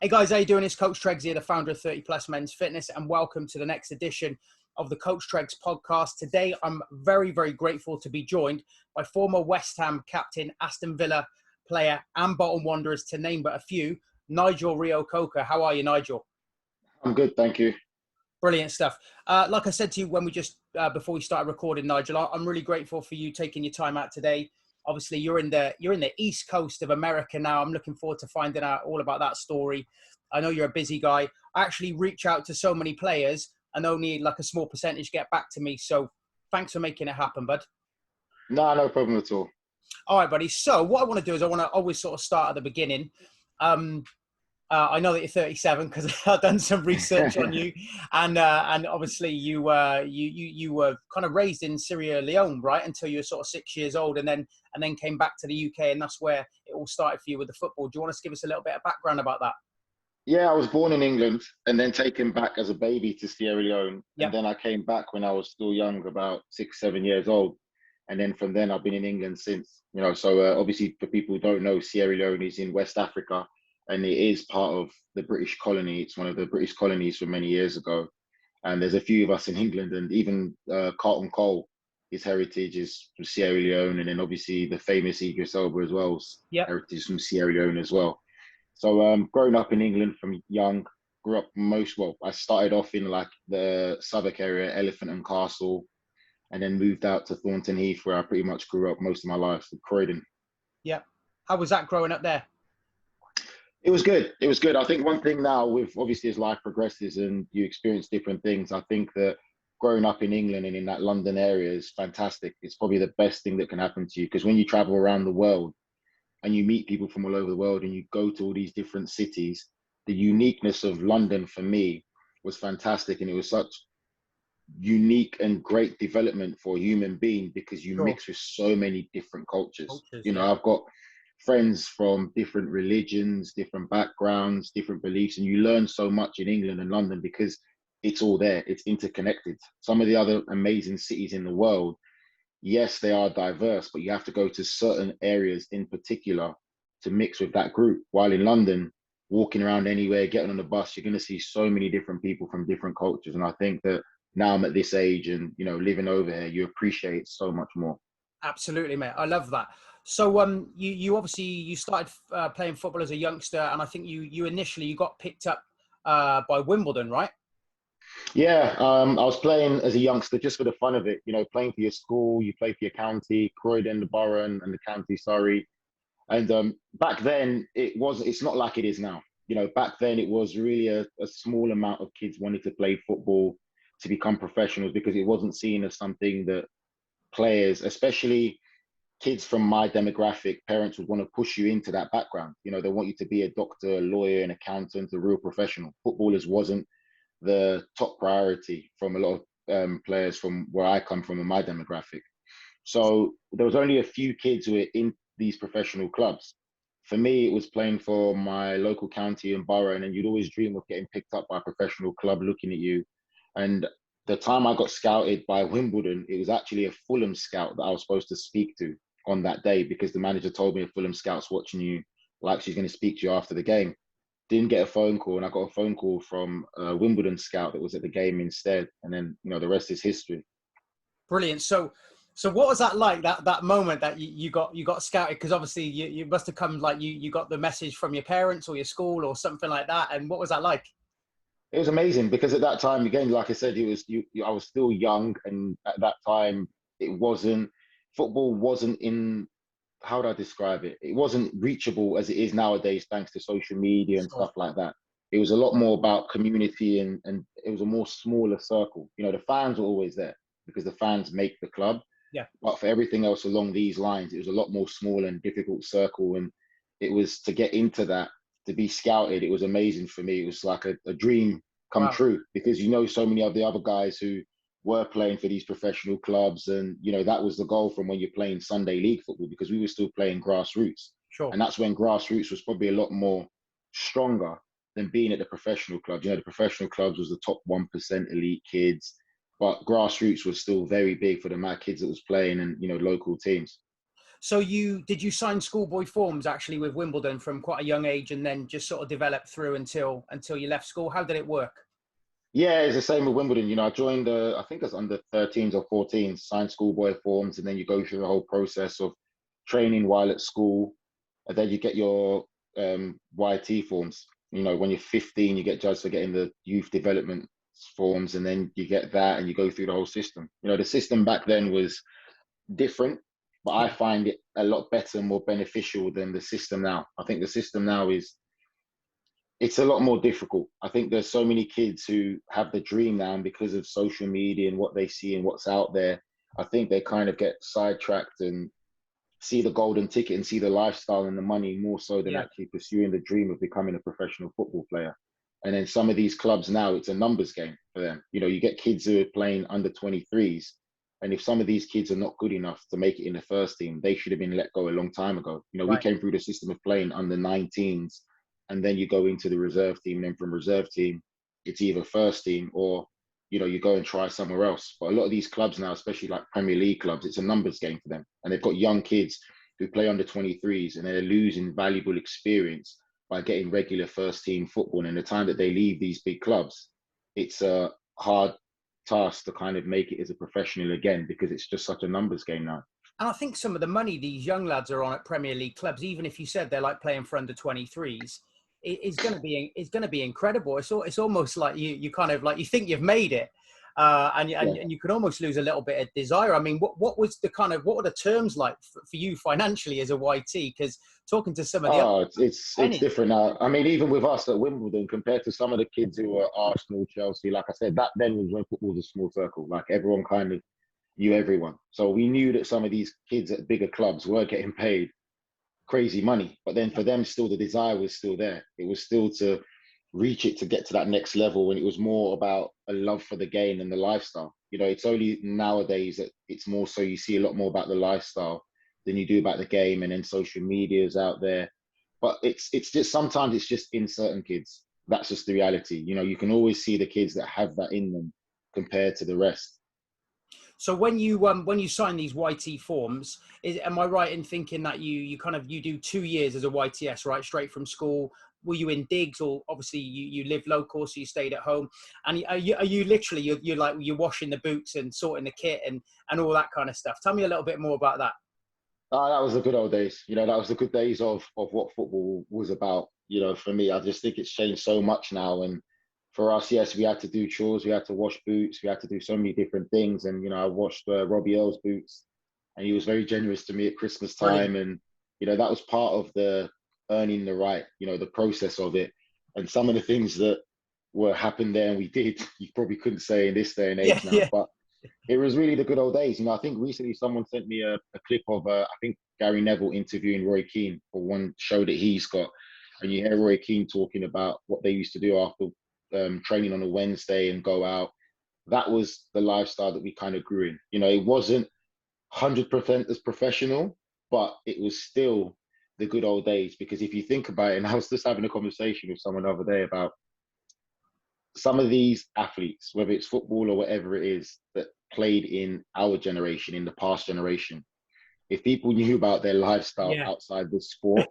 Hey guys, how you doing? It's Coach Tregs here, the founder of 30 Plus Men's Fitness, and welcome to the next edition of the Coach Tregs podcast. Today, I'm very, very grateful to be joined by former West Ham captain, Aston Villa player, and Bolton Wanderers, to name but a few, Nigel Reo-Coker. How are you, Nigel? I'm good, thank you. Brilliant stuff. Like I said to you when we just before we started recording, Nigel, I'm really grateful for you taking your time out today. Obviously, you're in the East Coast of America now. I'm looking forward to finding out all about that story. I know you're a busy guy. I actually reach out to so many players and only like a small percentage get back to me. So thanks for making it happen, bud. No problem at all. All right, buddy. So what I want to do is I want to always sort of start at the beginning. I know that you're 37 because I've done some research on you, and obviously you were kind of raised in Sierra Leone, right, until you were sort of 6 years old, and then came back to the UK, and that's where it all started for you with the football. Do you want to give us a little bit of background about that? Yeah, I was born in England and then taken back as a baby to Sierra Leone. Yep. And then I came back when I was still young, about 6, 7 years old. And then from then I've been in England since, so obviously for people who don't know, Sierra Leone is in West Africa and it is part of the British colony. It's one of the British colonies from many years ago. And there's a few of us in England, and even Carlton Cole, his heritage is from Sierra Leone. And then obviously the famous Idris Elba as well, Yep. heritage from Sierra Leone as well. So growing up in England from young, grew up I started off in like the Southwark area, Elephant and Castle, and then moved out to Thornton Heath, where I pretty much grew up most of my life, Croydon. Yeah. How was that growing up there? It was good. It was good. I think one thing now, with obviously as life progresses and you experience different things, I think that growing up in England and in that London area is fantastic. It's probably the best thing that can happen to you, because when you travel around the world, and you meet people from all over the world and you go to all these different cities, the uniqueness of London for me was fantastic. And it was such unique and great development for a human being, because you mix with so many different cultures. I've got friends from different religions, different backgrounds, different beliefs, and you learn so much in England and London because it's all there. It's interconnected. Some of the other amazing cities in the world, yes, they are diverse, but you have to go to certain areas in particular to mix with that group. While in London, walking around anywhere, getting on the bus, you're going to see so many different people from different cultures. And I think that now I'm at this age and, living over here, you appreciate it so much more. Absolutely, mate. I love that. So you obviously started playing football as a youngster, and I think you initially got picked up by Wimbledon, right? Yeah, I was playing as a youngster just for the fun of it. Playing for your school, you play for your county, Croydon, the borough, and the county, Surrey. And back then, it's not like it is now. Back then it was really a small amount of kids wanting to play football to become professionals, because it wasn't seen as something that players, especially kids from my demographic, parents would want to push you into that background. They want you to be a doctor, a lawyer, an accountant, a real professional. Footballers wasn't the top priority from a lot of players from where I come from in my demographic. So there was only a few kids who were in these professional clubs. For me, it was playing for my local county and borough, and then you'd always dream of getting picked up by a professional club looking at you. And the time I got scouted by Wimbledon, it was actually a Fulham scout that I was supposed to speak to on that day, because the manager told me a Fulham scout's watching you, like she's going to speak to you after the game. Didn't get a phone call, and I got a phone call from a Wimbledon scout that was at the game instead. And then, the rest is history. Brilliant. So what was that like, that moment that you got scouted? Because obviously you must have come, like you got the message from your parents or your school or something like that. And what was that like? It was amazing, because at that time, again, like I said, I was still young, and at that time, football wasn't in, how do I describe it? It wasn't reachable as it is nowadays, thanks to social media and stuff like that. It was a lot more about community, and it was a more smaller circle. The fans were always there because the fans make the club. Yeah. But for everything else along these lines, it was a lot more small and difficult circle. And it was to get into that, to be scouted, it was amazing for me. It was like a dream come true, because so many of the other guys who were playing for these professional clubs, and that was the goal from when you're playing Sunday league football, because we were still playing grassroots. Sure. And that's when grassroots was probably a lot more stronger than being at the professional clubs. The professional clubs was the top 1% elite kids, but grassroots was still very big for the mad kids that was playing, and local teams. So did you sign schoolboy forms actually with Wimbledon from quite a young age, and then just sort of develop through until you left school? How did it work? Yeah, it's the same with Wimbledon. You know, I joined, I think it's under 13s or 14s, signed schoolboy forms, and then you go through the whole process of training while at school, and then you get your YT forms. You know, when you're 15, you get judged for getting the youth development forms, and then you get that, and you go through the whole system. You know, the system back then was different, but I Yeah. find it a lot better and more beneficial than the system now. I think the system now is it's a lot more difficult. I think there's so many kids who have the dream now, and because of social media and what they see and what's out there, I think they kind of get sidetracked and see the golden ticket and see the lifestyle and the money more so than Yeah. actually pursuing the dream of becoming a professional football player. And then some of these clubs now, it's a numbers game for them. You know, you get kids who are playing under 23s. And if some of these kids are not good enough to make it in the first team, they should have been let go a long time ago. You know, we Right. came through the system of playing under 19s, and then you go into the reserve team. And then from reserve team, it's either first team or, you know, you go and try somewhere else. But a lot of these clubs now, especially like Premier League clubs, it's a numbers game for them. And they've got young kids who play under 23s, and they're losing valuable experience by getting regular first team football. And the time that they leave these big clubs, it's a hard task to kind of make it as a professional again, because it's just such a numbers game now. And I think some of the money these young lads are on at Premier League clubs, even if you said they're like playing for under 23s, is going to be incredible. It's almost like you kind of like you think you've made it, and Yeah. you can almost lose a little bit of desire. I mean, what were the terms like for you financially as a YT? Because talking to some of the Oh, it's pennies, different now. I mean, even with us at Wimbledon, compared to some of the kids who were Arsenal, Chelsea, like I said, that then was when football was a small circle. Like everyone kind of knew everyone. So we knew that some of these kids at bigger clubs were getting paid crazy money. But then for them, still the desire was still there. It was still to reach it, to get to that next level. And it was more about a love for the game and the lifestyle. You know, it's only nowadays that it's more so you see a lot more about the lifestyle than you do about the game. And then social media is out there. But it's just sometimes it's just in certain kids. That's just the reality. You know, you can always see the kids that have that in them compared to the rest. so when you sign these YT forms, am I right in thinking that you do 2 years as a YTS, right, straight from school? Were you in digs, or obviously you live local, so you stayed at home? And are you literally you're like you're washing the boots and sorting the kit and all that kind of stuff? Tell me a little bit more about that. That was the good old days. You know, that was the good days of what football was about. You know, for me, I just think it's changed so much now. And for us, yes, we had to do chores, we had to wash boots, we had to do so many different things. And you know, I washed Robbie Earl's boots, and he was very generous to me at Christmas Brilliant. time. And you know, that was part of the earning the right. You know, the process of it, and some of the things that were happened there and we did, you probably couldn't say in this day and Yeah, age now. yeah, But it was really the good old days. You know, I think recently someone sent me a clip of, I think Gary Neville interviewing Roy Keane for one show that he's got. And you hear Roy Keane talking about what they used to do after training on a Wednesday and go out. That was the lifestyle that we kind of grew in. You know, it wasn't 100% as professional, but it was still the good old days. Because if you think about it, and I was just having a conversation with someone the other day about some of these athletes, whether it's football or whatever it is, that played in our generation, in the past generation, if people knew about their lifestyle yeah, outside the sport,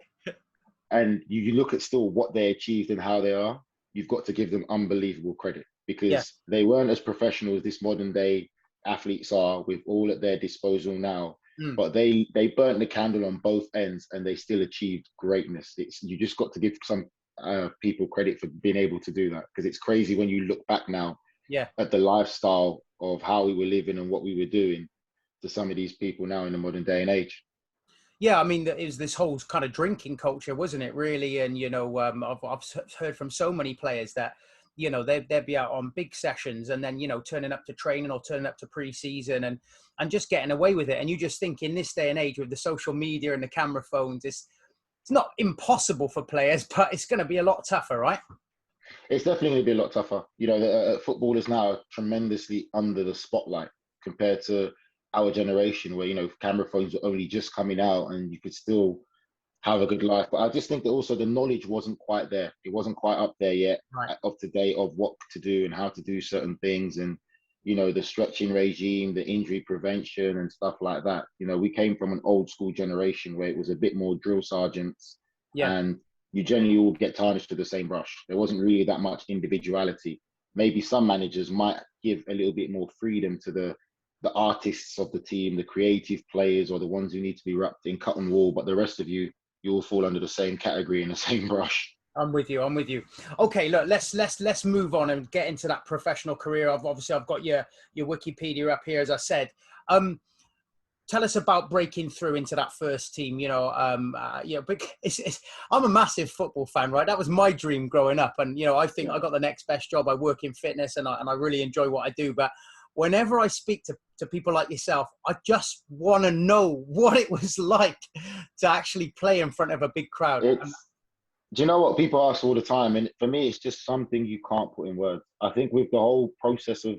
and you look at still what they achieved and how they are, you've got to give them unbelievable credit, yeah. because they weren't as professional as this modern day athletes are with all at their disposal now. Mm. But they burnt the candle on both ends, and they still achieved greatness. You just got to give some people credit for being able to do that, because it's crazy when you look back now Yeah. at the lifestyle of how we were living and what we were doing to some of these people now in the modern day and age. Yeah, I mean, it was this whole kind of drinking culture, wasn't it, really? And, I've heard from so many players that, they'd be out on big sessions and then, turning up to training or turning up to pre-season and just getting away with it. And you just think in this day and age with the social media and the camera phones, it's not impossible for players, but it's going to be a lot tougher, right? It's definitely going to be a lot tougher. You know, football is now tremendously under the spotlight compared to our generation, where, you know, camera phones were only just coming out and you could still have a good life. But I just think that also the knowledge wasn't quite there. It wasn't quite up there yet, Right. up to date of what to do and how to do certain things. And you know, the stretching regime, the injury prevention and stuff like that. You know, we came from an old school generation where it was a bit more drill sergeants, Yeah. and you generally all get tarnished to the same brush. There wasn't really that much individuality. Maybe some managers might give a little bit more freedom to the artists of the team, the creative players, or the ones who need to be wrapped in cotton wool. But the rest of you, you all fall under the same category in the same brush. I'm with you. I'm with you. Okay, look, let's move on and get into that professional career. I've got your Wikipedia up here, as I said. Tell us about breaking through into that first team. But I'm a massive football fan, right? That was my dream growing up, and I think I got the next best job. I work in fitness, and I really enjoy what I do. But whenever I speak to people like yourself, I just want to know what it was like to actually play in front of a big crowd. Do you know what people ask all the time? And for me, it's just something you can't put in words. I think with the whole process of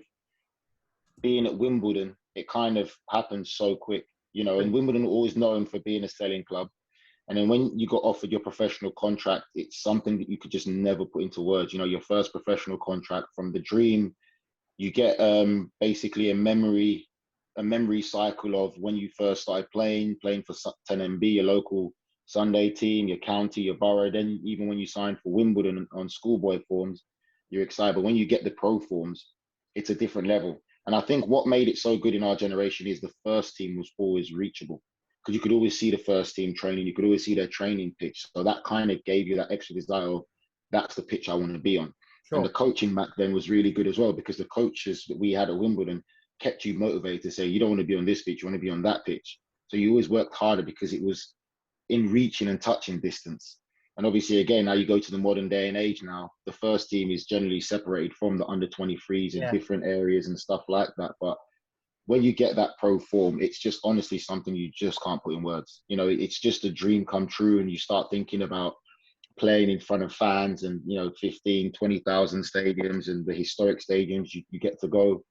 being at Wimbledon, it kind of happened so quick, and Wimbledon always known for being a selling club. And then when you got offered your professional contract, it's something that you could just never put into words. Your first professional contract, from the dream, you get basically a memory cycle of when you first started playing for 10MB, your local Sunday team, your county, your borough. Then even when you signed for Wimbledon on schoolboy forms, you're excited. But when you get the pro forms, it's a different level. And I think what made it so good in our generation is the first team was always reachable, because you could always see the first team training. You could always see their training pitch. So that kind of gave you that extra desire of, that's the pitch I want to be on. Sure. And the coaching back then was really good as well, because the coaches that we had at Wimbledon kept you motivated to say, you don't want to be on this pitch, you want to be on that pitch. So you always worked harder because it was in reaching and touching distance. And obviously, again, now you go to the modern day and age now, the first team is generally separated from the under 23s in different areas and stuff like that. But when you get that pro form, it's just honestly something you just can't put in words. It's just a dream come true, and you start thinking about playing in front of fans and, 15, 20,000 stadiums and the historic stadiums you get to go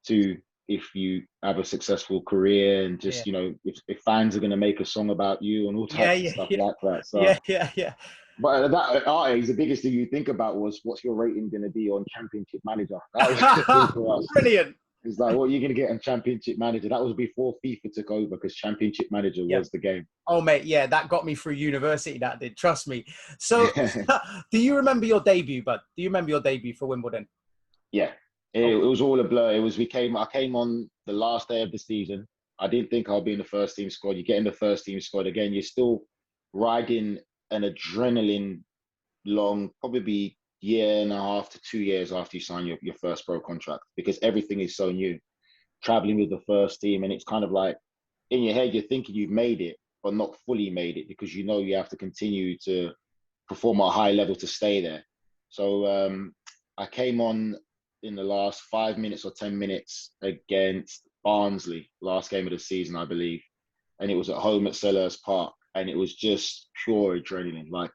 to if you have a successful career, and just, if fans are going to make a song about you and all types of stuff like that. So yeah. But at our age, the biggest thing you think about was, what's your rating going to be on Championship Manager? That was the thing for us. Brilliant. It's like, what are you going to get on Championship Manager? That was before FIFA took over, because Championship Manager was the game. Oh, mate, yeah, that got me through university, that did, trust me. So, do you remember your debut, bud? Do you remember your debut for Wimbledon? Yeah, it was all a blur. I came on the last day of the season. I didn't think I'll be in the first team squad. You get in the first team squad again, you're still riding an adrenaline long, probably year and a half to 2 years after you sign your first pro contract, because everything is so new. Traveling with the first team, and it's kind of like, in your head, you're thinking you've made it, but not fully made it, because you have to continue to perform at a high level to stay there. So I came on in the last 5 minutes or 10 minutes against Barnsley, last game of the season, I believe. And it was at home at Selhurst Park. And it was just pure adrenaline. Like,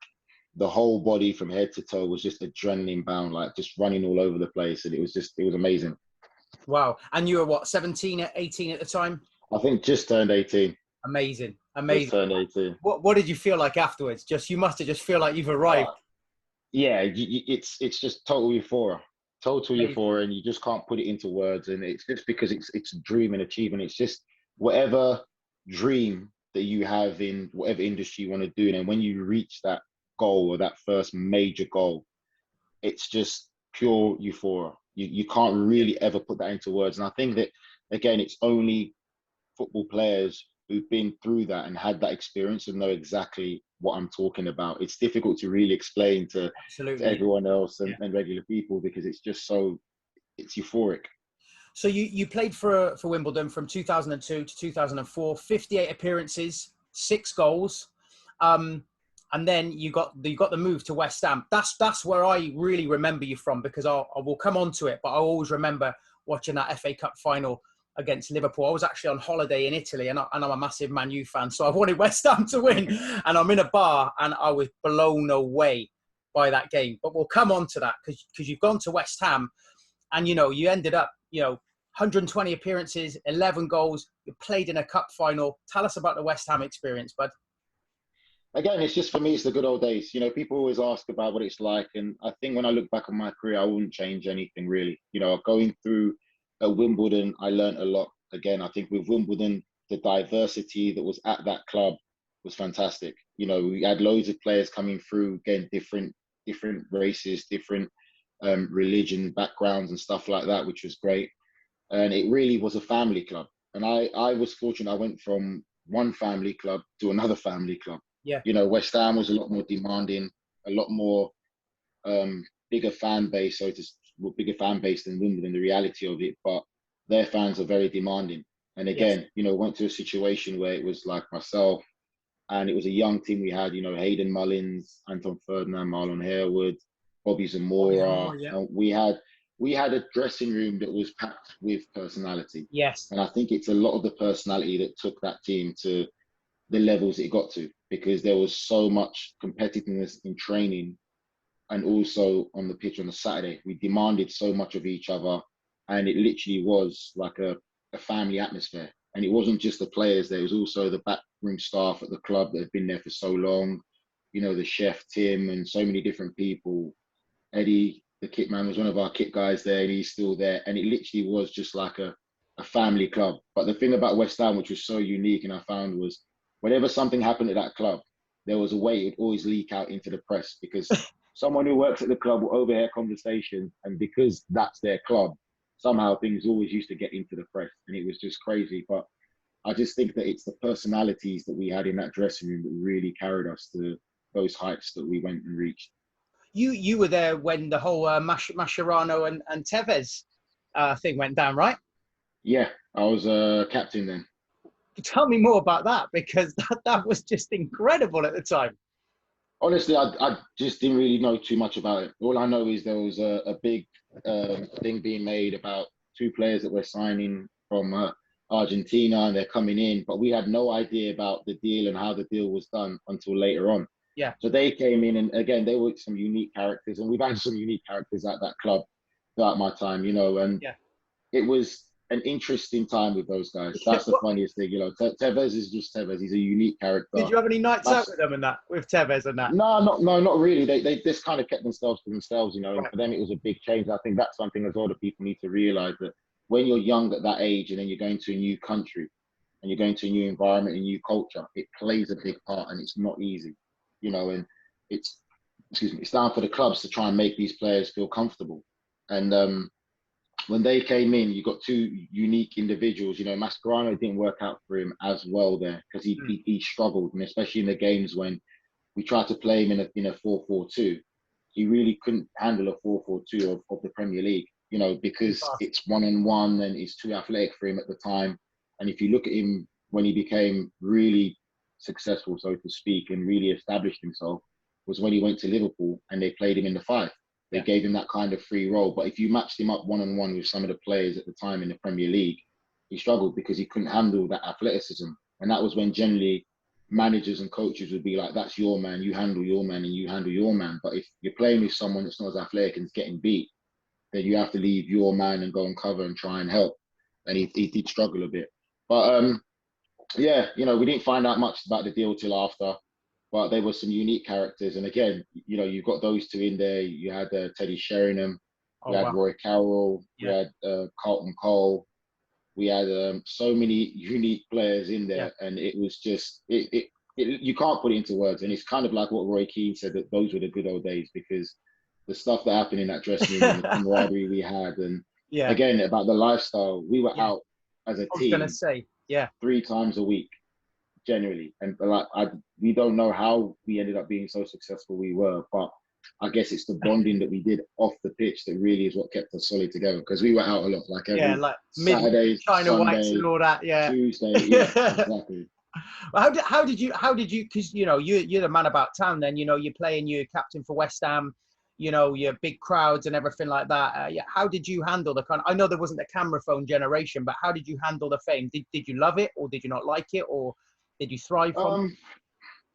the whole body from head to toe was just adrenaline bound, like just running all over the place. And it was amazing. Wow. And you were what, 17, 18 at the time? I think just turned 18. Amazing. Just turned 18. What did you feel like afterwards? You must have just feel like you've arrived. Yeah, it's just total euphoria. Total euphoria, and you just can't put it into words. And it's just because it's a dream and achievement. It's just whatever dream that you have in whatever industry you want to do. And when you reach that goal, or that first major goal, it's just pure euphoria. You can't really ever put that into words. And I think that, again, it's only football players who've been through that and had that experience and know exactly what I'm talking about. It's difficult to really explain to everyone else and regular people, because it's just it's euphoric. So you played for Wimbledon from 2002 to 2004, 58 appearances, 6 goals. And then you got the move to West Ham. That's where I really remember you from, because I will come on to it, but I always remember watching that FA Cup final against Liverpool. I was actually on holiday in Italy, and I'm a massive Man U fan, so I wanted West Ham to win. And I'm in a bar, and I was blown away by that game. But we'll come on to that, because you've gone to West Ham, and you ended up 120 appearances, 11 goals. You played in a cup final. Tell us about the West Ham experience, bud. Again, it's just, for me, it's the good old days. People always ask about what it's like. And I think when I look back on my career, I wouldn't change anything really. Going through at Wimbledon, I learned a lot. Again, I think with Wimbledon, the diversity that was at that club was fantastic. You know, we had loads of players coming through, again, different races, different religion backgrounds and stuff like that, which was great. And it really was a family club. And I was fortunate. I went from one family club to another family club. Yeah. You know, West Ham was a lot more demanding, a lot more bigger fan base, bigger fan base than Wimbledon, the reality of it. But their fans are very demanding. And again, Yes. you know, went to a situation where it was like myself, and it was a young team. We had, you know, Hayden Mullins, Anton Ferdinand, Marlon Harewood, Bobby Zamora. Yeah. And we had a dressing room that was packed with personality. Yes. And I think it's a lot of the personality that took that team to the levels it got to, because there was so much competitiveness in training and also on the pitch on the Saturday. We demanded so much of each other, and it literally was like a family atmosphere. And it wasn't just the players, there was also the backroom staff at the club that had been there for so long. You know, the chef, Tim, and so many different people. Eddie, the kit man, was one of our kit guys there, and he's still there. And it literally was just like a family club. But the thing about West Ham, which was so unique, and I found, was whenever something happened at that club, there was a way it would always leak out into the press, because someone who works at the club will overhear conversations, and because that's their club, somehow things always used to get into the press, and it was just crazy. But I just think that it's the personalities that we had in that dressing room that really carried us to those heights that we went and reached. You were there when the whole Mascherano and Tevez thing went down, right? Yeah, I was captain then. Tell me more about that, because that was just incredible at the time. Honestly, I just didn't really know too much about it. All I know is there was a big thing being made about two players that were signing from Argentina, and they're coming in, but we had no idea about the deal and how the deal was done until later on. Yeah. So they came in, and again, they were some unique characters, and we've had some unique characters at that club throughout my time, you know, and it was an interesting time with those guys. That's the funniest thing, you know. Tevez is just Tevez. He's a unique character. Did you have any nights out with them and that, with Tevez and that? No, not really. They just kind of kept themselves to themselves, you know. And Right. for them, it was a big change. I think that's something as well that people need to realize, that when you're young at that age, and then you're going to a new country, and you're going to a new environment, a new culture, it plays a big part, and it's not easy, you know. And it's down for the clubs to try and make these players feel comfortable. And when they came in, you got two unique individuals. You know, Mascherano didn't work out for him as well there, because he struggled, and especially in the games when we tried to play him in a 4-4-2, he really couldn't handle a 4-4-2 of the Premier League. You know, because it's 1-on-1 and it's too athletic for him at the time. And if you look at him when he became really successful, so to speak, and really established himself, was when he went to Liverpool and they played him in the 5. They gave him that kind of free role. But if you matched him up 1-on-1 with some of the players at the time in the Premier League, he struggled because he couldn't handle that athleticism. And that was when generally managers and coaches would be like, that's your man, you handle your man, and you handle your man. But if you're playing with someone that's not as athletic and is getting beat, then you have to leave your man and go and cover and try and help. And he did struggle a bit. But yeah, you know, we didn't find out much about the deal till after. But there were some unique characters. And again, you know, you've got those two in there. You had Teddy Sheringham, we had Roy Carroll, we had Carlton Cole. We had so many unique players in there. And it was just, you can't put it into words. And it's kind of like what Roy Keane said, that those were the good old days, because the stuff that happened in that dressing room and the camaraderie we had. And again, about the lifestyle, we were out as a team. I was going to say, 3 times a week. Generally, and like we don't know how we ended up being so successful we were, but I guess it's the bonding that we did off the pitch that really is what kept us solid together, because we were out a lot, like every like Saturday, China Sunday, Whites and all that, Tuesday, exactly. Well, how did you because you know you're the man about town then, you know, you're playing, you're captain for West Ham, you know, your big crowds and everything like that. How did you handle the I know there wasn't a camera phone generation, but how did you handle the fame? Did you love it, or did you not like it, or did you thrive from it?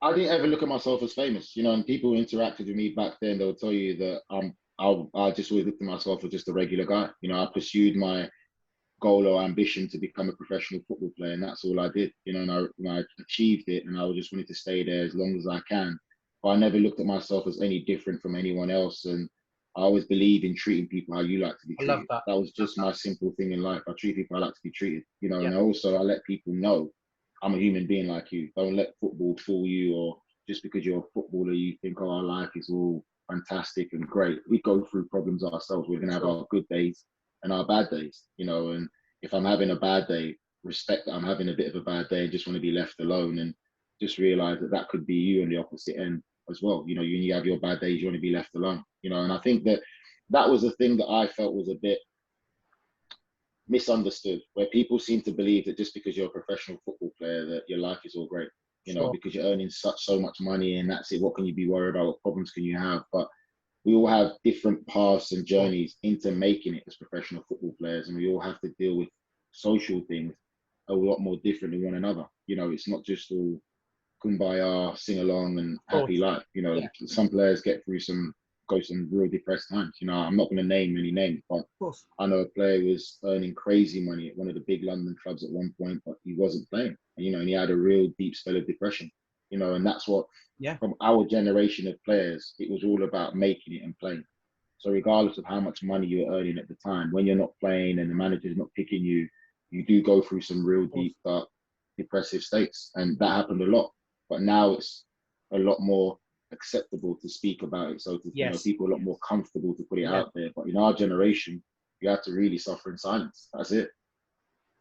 I didn't ever look at myself as famous, you know, and people who interacted with me back then, they'll tell you that I just always looked at myself as just a regular guy. You know, I pursued my goal or ambition to become a professional football player, and that's all I did, you know, and I achieved it, and I just wanted to stay there as long as I can. But I never looked at myself as any different from anyone else. And I always believe in treating people how you like to be I love treated. that. That was just my simple thing in life. I treat people how I like to be treated, you know, Yeah. and I let people know I'm a human being like you. Don't let football fool you, or just because you're a footballer, you think, oh, our life is all fantastic and great. We go through problems ourselves. We're going to have our good days and our bad days, you know, and if I'm having a bad day, respect that I'm having a bit of a bad day and just want to be left alone, and just realize that that could be you on the opposite end as well. You know, you have your bad days, you want to be left alone, you know, and I think that that was the thing that I felt was a bit misunderstood, where people seem to believe that just because you're a professional football player that your life is all great, you know, because you're earning so much money and that's it. What can you be worried about? What problems can you have? But we all have different paths and journeys into making it as professional football players, and we all have to deal with social things a lot more different than one another. You know, it's not just all kumbaya, sing along, and happy life. You know, some players go some real depressed times. You know, I'm not going to name any names, but I know a player was earning crazy money at one of the big London clubs at one point, but he wasn't playing. And, you know, and he had a real deep spell of depression. You know, and that's what, from our generation of players, it was all about making it and playing. So regardless of how much money you're earning at the time, when you're not playing and the manager's not picking you, you do go through some real deep, dark, depressive states. And that happened a lot. But now it's a lot more acceptable to speak about it. So, you know, people are a lot more comfortable to put it out there. But in our generation, you have to really suffer in silence. That's it.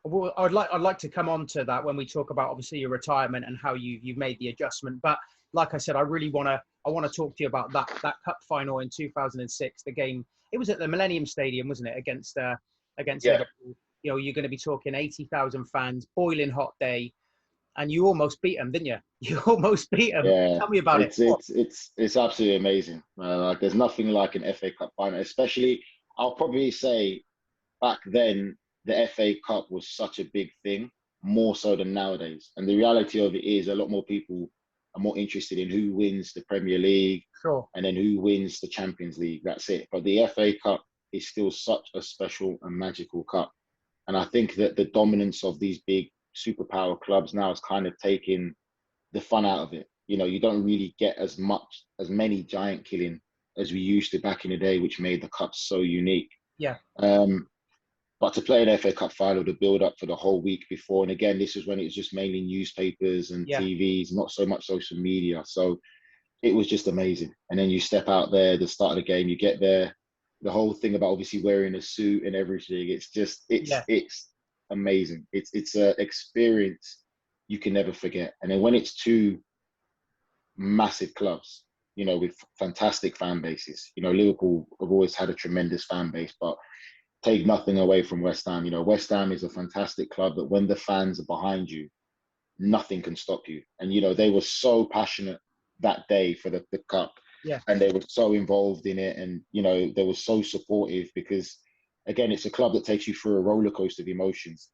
Well, I'd like to come on to that when we talk about obviously your retirement and how you've made the adjustment. But like I said, I want to talk to you about that cup final in 2006. The game, it was at the Millennium Stadium, wasn't it, against Liverpool? You know, you're going to be talking 80,000 fans, boiling hot day, and you almost beat them, didn't you? You almost beat them. Yeah, Tell me about it. It's absolutely amazing. Like there's nothing like an FA Cup final, especially I'll probably say back then the FA Cup was such a big thing, more so than nowadays. And the reality of it is a lot more people are more interested in who wins the Premier League and then who wins the Champions League. That's it. But the FA Cup is still such a special and magical cup. And I think that the dominance of these big superpower clubs now is kind of taking the fun out of it. You know, you don't really get as many giant killing as we used to back in the day, which made the cup so unique. Yeah. But to play an FA Cup final, the build up for the whole week before, and again, this was when it was just mainly newspapers and TVs, not so much social media. So it was just amazing. And then you step out there, the start of the game, you get there, the whole thing about obviously wearing a suit and everything. It's amazing. It's an experience you can never forget. And then when it's two massive clubs, you know, with fantastic fan bases, you know, Liverpool have always had a tremendous fan base, but take nothing away from West Ham. You know, West Ham is a fantastic club that when the fans are behind you, nothing can stop you. And, you know, they were so passionate that day for the cup. Yeah. And they were so involved in it. And, you know, they were so supportive because, again, it's a club that takes you through a roller coaster of emotions.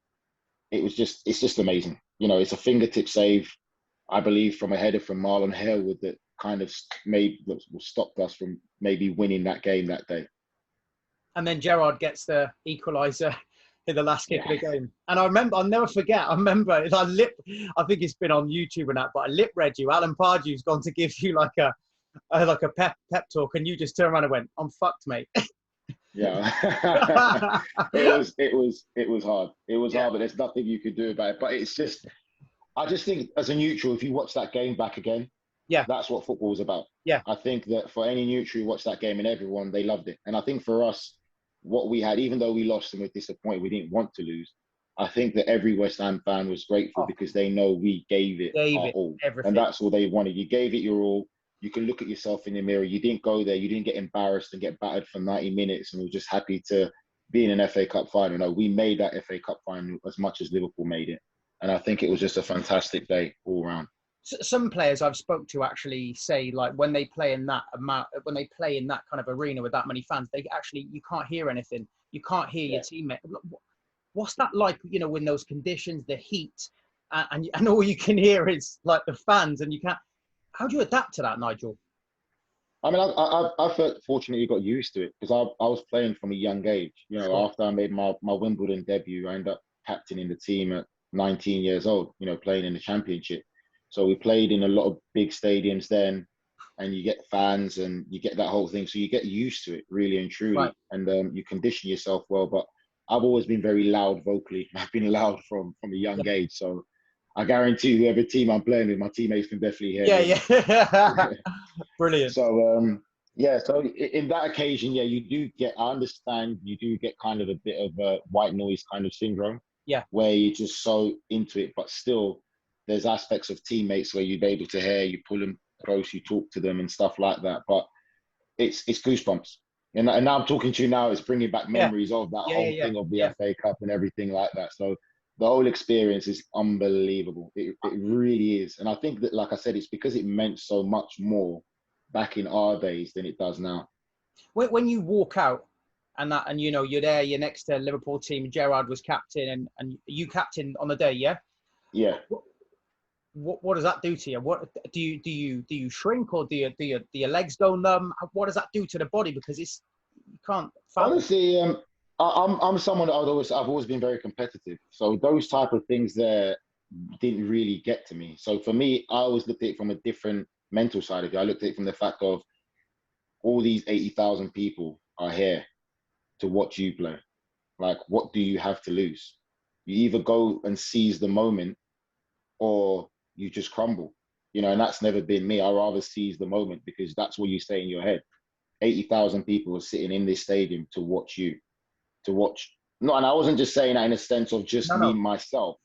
It's just amazing. You know, it's a fingertip save, I believe, from a header from Marlon Harewood that kind of stopped us from maybe winning that game that day. And then Gerrard gets the equaliser in the last kick of the game. And I remember, I'll never forget, I think it's been on YouTube and that, but I lip read you. Alan Pardew's gone to give you like a pep talk, and you just turned around and went, "I'm fucked, mate." Yeah. it was hard. It was hard, but there's nothing you could do about it. But it's just, I just think as a neutral, if you watch that game back again, that's what football is about. Yeah. I think that for any neutral who watched that game, and everyone, they loved it. And I think for us, what we had, even though we lost and we're disappointed, we didn't want to lose. I think that every West Ham fan was grateful because they know we gave it our all. Everything. And that's all they wanted. You gave it your all. You can look at yourself in the mirror. You didn't go there. You didn't get embarrassed and get battered for 90 minutes and we're just happy to be in an FA Cup final. No, we made that FA Cup final as much as Liverpool made it. And I think it was just a fantastic day all around. Some players I've spoke to actually say, like, when they play in that kind of arena with that many fans, you can't hear anything. You can't hear your teammate. What's that like? You know, in those conditions, the heat, and all you can hear is like the fans, and you can't. How do you adapt to that, Nigel? I mean, I felt fortunately got used to it because I was playing from a young age. You know, after I made my Wimbledon debut, I ended up captaining the team at 19 years old. You know, playing in the championship. So we played in a lot of big stadiums then. and you get fans and you get that whole thing. So you get used to it really and Right. truly, and you condition yourself well. But I've always been very loud vocally. I've been loud from a young age. So I guarantee whoever team I'm playing with, my teammates can definitely hear Yeah, me. yeah. Brilliant. So yeah, so in that occasion, yeah, you do get, I understand, you do get kind of a bit of a white noise kind of syndrome, Yeah. where you're just so into it, but still there's aspects of teammates where you're able to hear, you pull them close, you talk to them and stuff like that. But it's goosebumps. And now I'm talking to you now, it's bringing back Yeah. memories of that Yeah. whole Yeah. thing of the Yeah. FA Cup and everything like that. So the whole experience is unbelievable. It really is. And I think that, like I said, it's because it meant so much more back in our days than it does now. When you walk out and you know you're there, you're next to Liverpool team. Gerrard was captain, and you captain on the day, yeah. Yeah. What does that do to you? What do you shrink, or do your legs go numb? What does that do to the body? Because you can't fathom. Honestly, I'm someone that I've always been very competitive. So those type of things there didn't really get to me. So for me, I always looked at it from a different mental side of it. I looked at it from the fact of all these 80,000 people are here to watch you play. Like, what do you have to lose? You either go and seize the moment or you just crumble. And that's never been me. I rather seize the moment because that's what you say in your head. 80,000 people are sitting in this stadium to watch you, to watch. No, and I wasn't just saying that in a sense of just No, me, no. myself.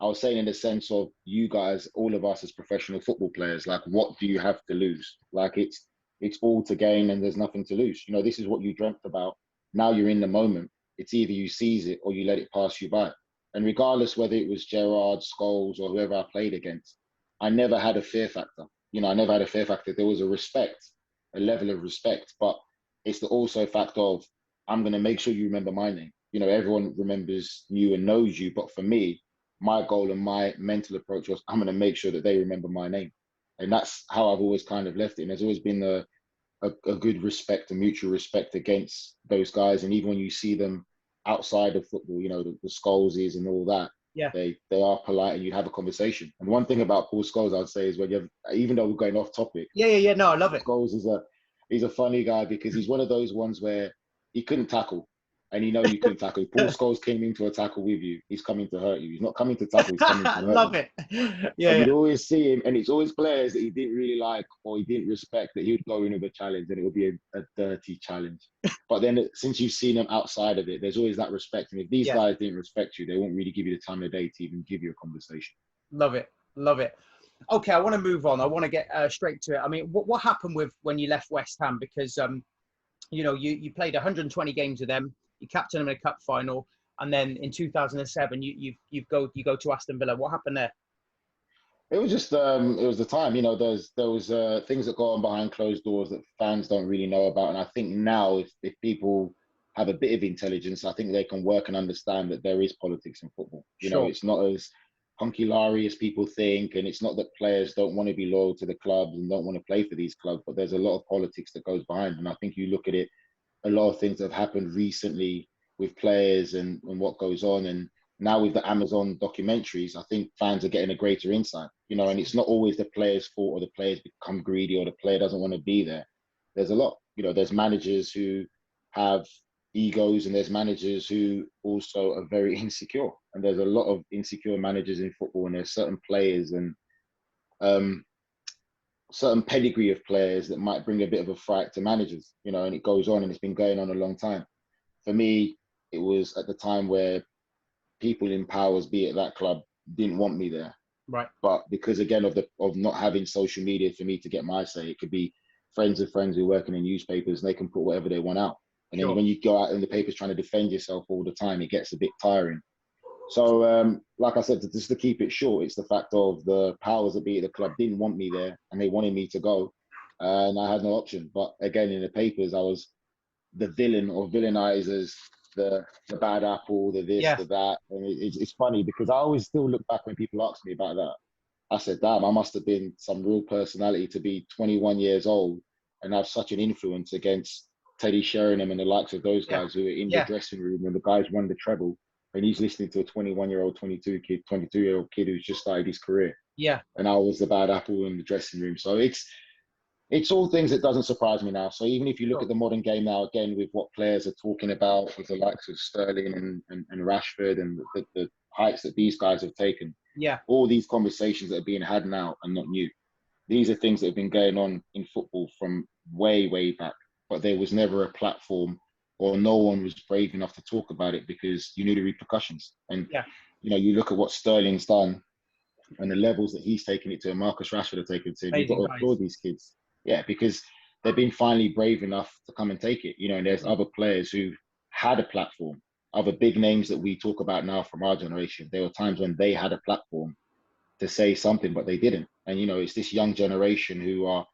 I was saying in the sense of you guys, all of us as professional football players, like, what do you have to lose? Like, it's all to gain and there's nothing to lose. This is what you dreamt about. Now you're in the moment. It's either you seize it or you let it pass you by. And regardless whether it was Gerrard, Scholes, or whoever I played against, I never had a fear factor. I never had a fear factor. There was a respect, a level of respect, but it's the also fact of, I'm going to make sure you remember my name. Everyone remembers you and knows you, but for me, my goal and my mental approach was, I'm going to make sure that they remember my name. And that's how I've always kind of left it. And there's always been a good respect, a mutual respect against those guys. And even when you see them outside of football, the Scholeses and all that, Yeah. they are polite and you have a conversation. And one thing about Paul Scholes, I'd say, is when even though we're going off topic, Yeah. No, I love Paul it. Scholes he's a funny guy because he's one of those ones where he couldn't tackle. And you couldn't tackle. Paul Scholes came into a tackle with you. He's coming to hurt you. He's not coming to tackle. He's coming to hurt Love you. it. And Yeah. you'd always see him, and it's always players that he didn't really like or he didn't respect, that he would go in with a challenge and it would be a dirty challenge. But then since you've seen him outside of it, there's always that respect. And if these Yeah. guys didn't respect you, they won't really give you the time of day to even give you a conversation. Love it. Love it. Okay, I want to move on. I want to get straight to it. I mean, what happened with when you left West Ham? Because you played 120 games with them. You captained them in a cup final, and then in 2007, you go to Aston Villa. What happened there? It was just it was the time. There was things that go on behind closed doors that fans don't really know about. And I think now, if people have a bit of intelligence, I think they can work and understand that there is politics in football. Sure. It's not as hunky-larry as people think, and it's not that players don't want to be loyal to the clubs and don't want to play for these clubs, but there's a lot of politics that goes behind. And I think you look at it, a lot of things that have happened recently with players and what goes on. And now with the Amazon documentaries, I think fans are getting a greater insight, and it's not always the player's fault or the players become greedy or the player doesn't want to be there. There's a lot, there's managers who have egos and there's managers who also are very insecure. And there's a lot of insecure managers in football, and there's certain players and certain pedigree of players that might bring a bit of a fright to managers, and it goes on and it's been going on a long time. For me, it was at the time where people in powers, be it that club, didn't want me there. Right. But because again of not having social media for me to get my say, it could be friends of friends who are working in newspapers and they can put whatever they want out. And then when you go out in the papers trying to defend yourself all the time, it gets a bit tiring. So, like I said, just to keep it short, it's the fact of the powers that be at the club didn't want me there and they wanted me to go. And I had no option. But again, in the papers, I was the villain or villainized as the bad apple, the this, the that. And it's funny because I always still look back when people ask me about that. I said, damn, I must have been some real personality to be 21 years old and have such an influence against Teddy Sheringham and the likes of those guys who were in the dressing room when the guys won the treble. And he's listening to a 21-year-old, 22-year-old kid who's just started his career. Yeah. And I was the bad apple in the dressing room. So It's all things that doesn't surprise me now. So even if you look Sure. at the modern game now, again, with what players are talking about, with the likes of Sterling and Rashford and the heights that these guys have taken, Yeah. all these conversations that are being had now are not new. These are things that have been going on in football from way, way back. But there was never a platform, or no one was brave enough to talk about it because you knew the repercussions. And, Yeah. you look at what Sterling's done and the levels that he's taken it to, and Marcus Rashford have taken it to, you've got Amazing to guys. applaud these kids. Yeah, because they've been finally brave enough to come and take it. And there's other players who had a platform, other big names that we talk about now from our generation. There were times when they had a platform to say something, but they didn't. And, it's this young generation who are,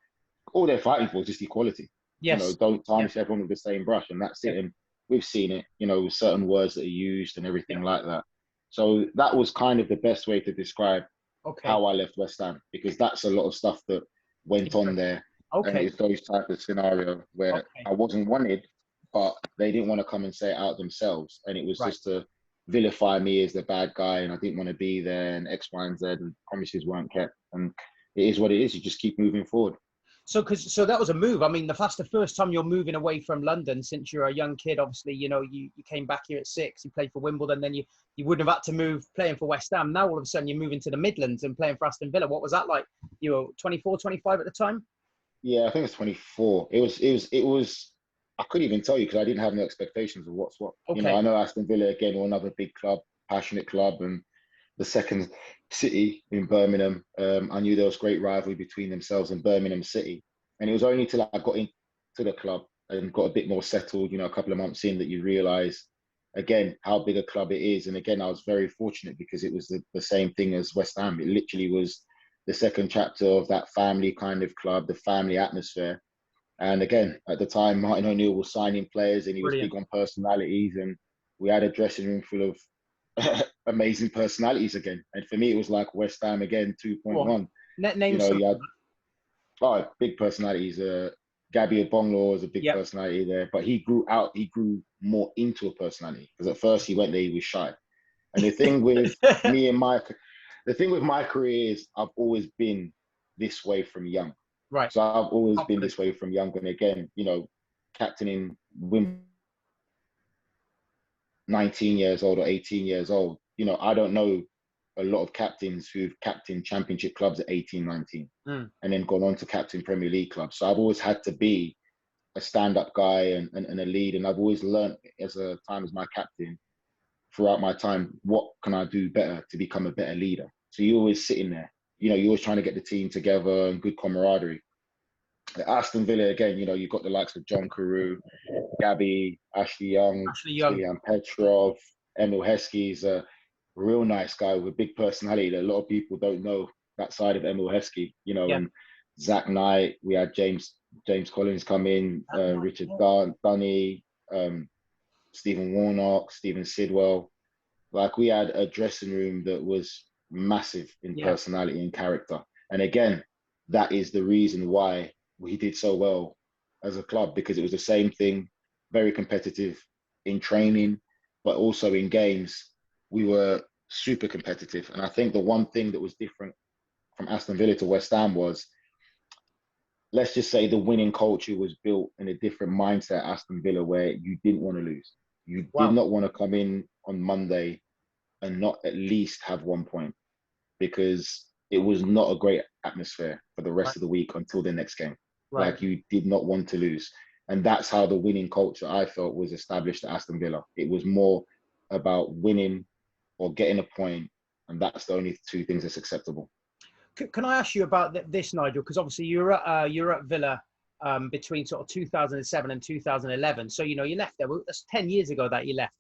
all they're fighting for is just equality. Yes. Don't Yeah. tarnish everyone with the same brush, and that's Yeah. it. And we've seen it, with certain words that are used and Yeah. everything like that. So that was kind of the best way to describe Okay. how I left West Ham, because that's a lot of stuff that went on Interesting. there. And Okay. it's those type of scenario where Okay. I wasn't wanted, but they didn't want to come and say it out themselves. And it was Right. just to vilify me as the bad guy, and I didn't want to be there, and X, Y, and Z, and promises weren't kept. And it is what it is. You just keep moving forward. So that was a move. I mean, that's the first time you're moving away from London since you're a young kid. Obviously, you came back here at 6, you played for Wimbledon, then you wouldn't have had to move playing for West Ham. Now all of a sudden you're moving to the Midlands and playing for Aston Villa. What was that like? You were 24, 25 at the time? Yeah, I think it's 24. It was. I couldn't even tell you because I didn't have no expectations of what's what. Okay. I know Aston Villa again were another big club, passionate club, and the second city in Birmingham. I knew there was great rivalry between themselves and Birmingham City, and it was only till I got into the club and got a bit more settled, a couple of months in, that you realise again how big a club it is. And again, I was very fortunate because it was the same thing as West Ham. It literally was the second chapter of that family kind of club, the family atmosphere. And again, at the time, Martin O'Neill was signing players and he was Brilliant. big on personalities. And we had a dressing room full of amazing personalities again. And for me, it was like West Ham again, Go on. 2.1. Name some. You had big personalities. Gabby Bonlaw was a big Yep. personality there, but he grew more into a personality because at first he went there, he was shy. And the thing with my career is I've always been this way from young. Right. So I've always been Confident. this way from young. And again, captaining Wimbledon 19 years old or 18 years old, I don't know a lot of captains who've captained championship clubs at 18, 19, and then gone on to captain Premier League clubs. So I've always had to be a stand-up guy and a lead. And I've always learned as a time as my captain throughout my time, what can I do better to become a better leader? So you're always sitting there, you're always trying to get the team together and good camaraderie. At Aston Villa, again, you've got the likes of John Carew, Gabby, Ashley Young, Ashley Young. Stilian Petrov, Emil Heskey's a real nice guy with a big personality that a lot of people don't know that side of Emil Heskey, Yeah. and Zach Knight, we had James Collins come in, Richard Dunny, Stephen Warnock, Stephen Sidwell. Like we had a dressing room that was massive in Yeah. personality and character. And again, that is the reason why we did so well as a club, because it was the same thing, very competitive in training, but also in games. We were super competitive. And I think the one thing that was different from Aston Villa to West Ham was, let's just say the winning culture was built in a different mindset at Aston Villa, where you didn't want to lose. You did Wow. not want to come in on Monday and not at least have 1 point, because it was not a great atmosphere for the rest Right. of the week until the next game. Right. Like you did not want to lose. And that's how the winning culture, I felt, was established at Aston Villa. It was more about winning or getting a point, and that's the only two things that's acceptable. Can I ask you about this, Nigel? Because obviously you're at Villa between sort of 2007 and 2011. So you left there. Well, that's 10 years ago that you left.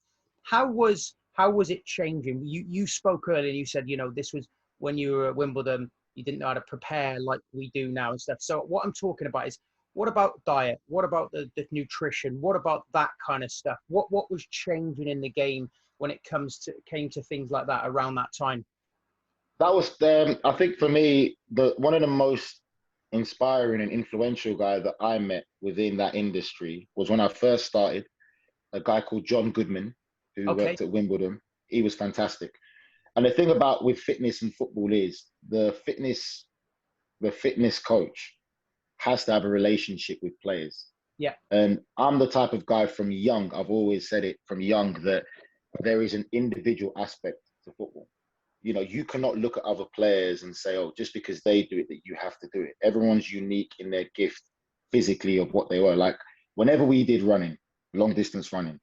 How was it changing? You spoke earlier. You said this was when you were at Wimbledon. You didn't know how to prepare like we do now and stuff. So what I'm talking about is, what about diet? What about the nutrition? What about that kind of stuff? What was changing in the game when it came to things like that around that time? That was, I think for me, one of the most inspiring and influential guys that I met within that industry was when I first started, a guy called John Goodman, who Okay. worked at Wimbledon. He was fantastic. And the thing about with fitness and football is the fitness coach has to have a relationship with players. Yeah. And I'm the type of guy from young, I've always said it from young, that there is an individual aspect to football. You know, you cannot look at other players and say, oh, just because they do it, that you have to do it. Everyone's unique in their gift physically of what they were. Like, whenever we did running, long distance running,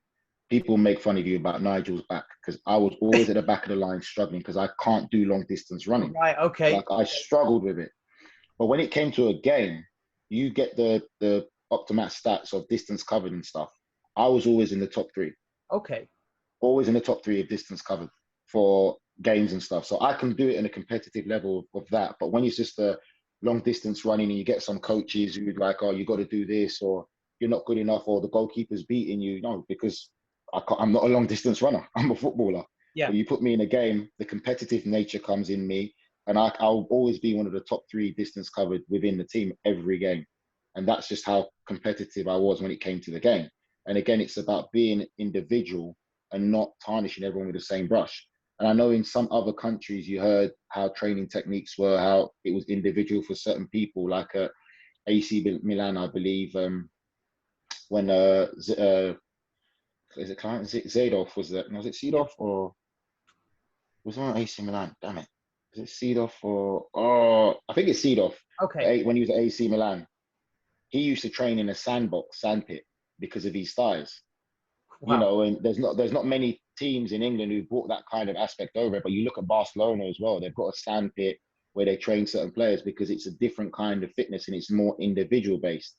people make fun of you about Nigel's back, because I was always at the back of the line struggling because I can't do long distance running. Right, okay. Like, I struggled with it. But when it came to a game, you get the optimat stats of distance covered and stuff. I was always in the top 3. Okay. Always in the top 3 of distance covered for games and stuff. So I can do it in a competitive level of that. But when it's just a long distance running and you get some coaches who like, oh, you got to do this, or you're not good enough, or the goalkeeper's beating you. No, because I'm not a long distance runner. I'm a footballer. Yeah. But you put me in a game, the competitive nature comes in me, and I'll always be one of the top 3 distance covered within the team every game. And that's just how competitive I was when it came to the game. And again, it's about being individual and not tarnishing everyone with the same brush. And I know in some other countries, you heard how training techniques were, how it was individual for certain people, like AC Milan, I believe, when is it client Zadov, was it Seedorf, or was it on AC Milan? Damn it. Is it Seedorf or I think it's Seedorf. Okay. When he was at AC Milan, he used to train in a sandpit because of his thighs. Wow. You know, and there's not many teams in England who brought that kind of aspect over it. But you look at Barcelona as well; they've got a sandpit where they train certain players because it's a different kind of fitness and it's more individual based.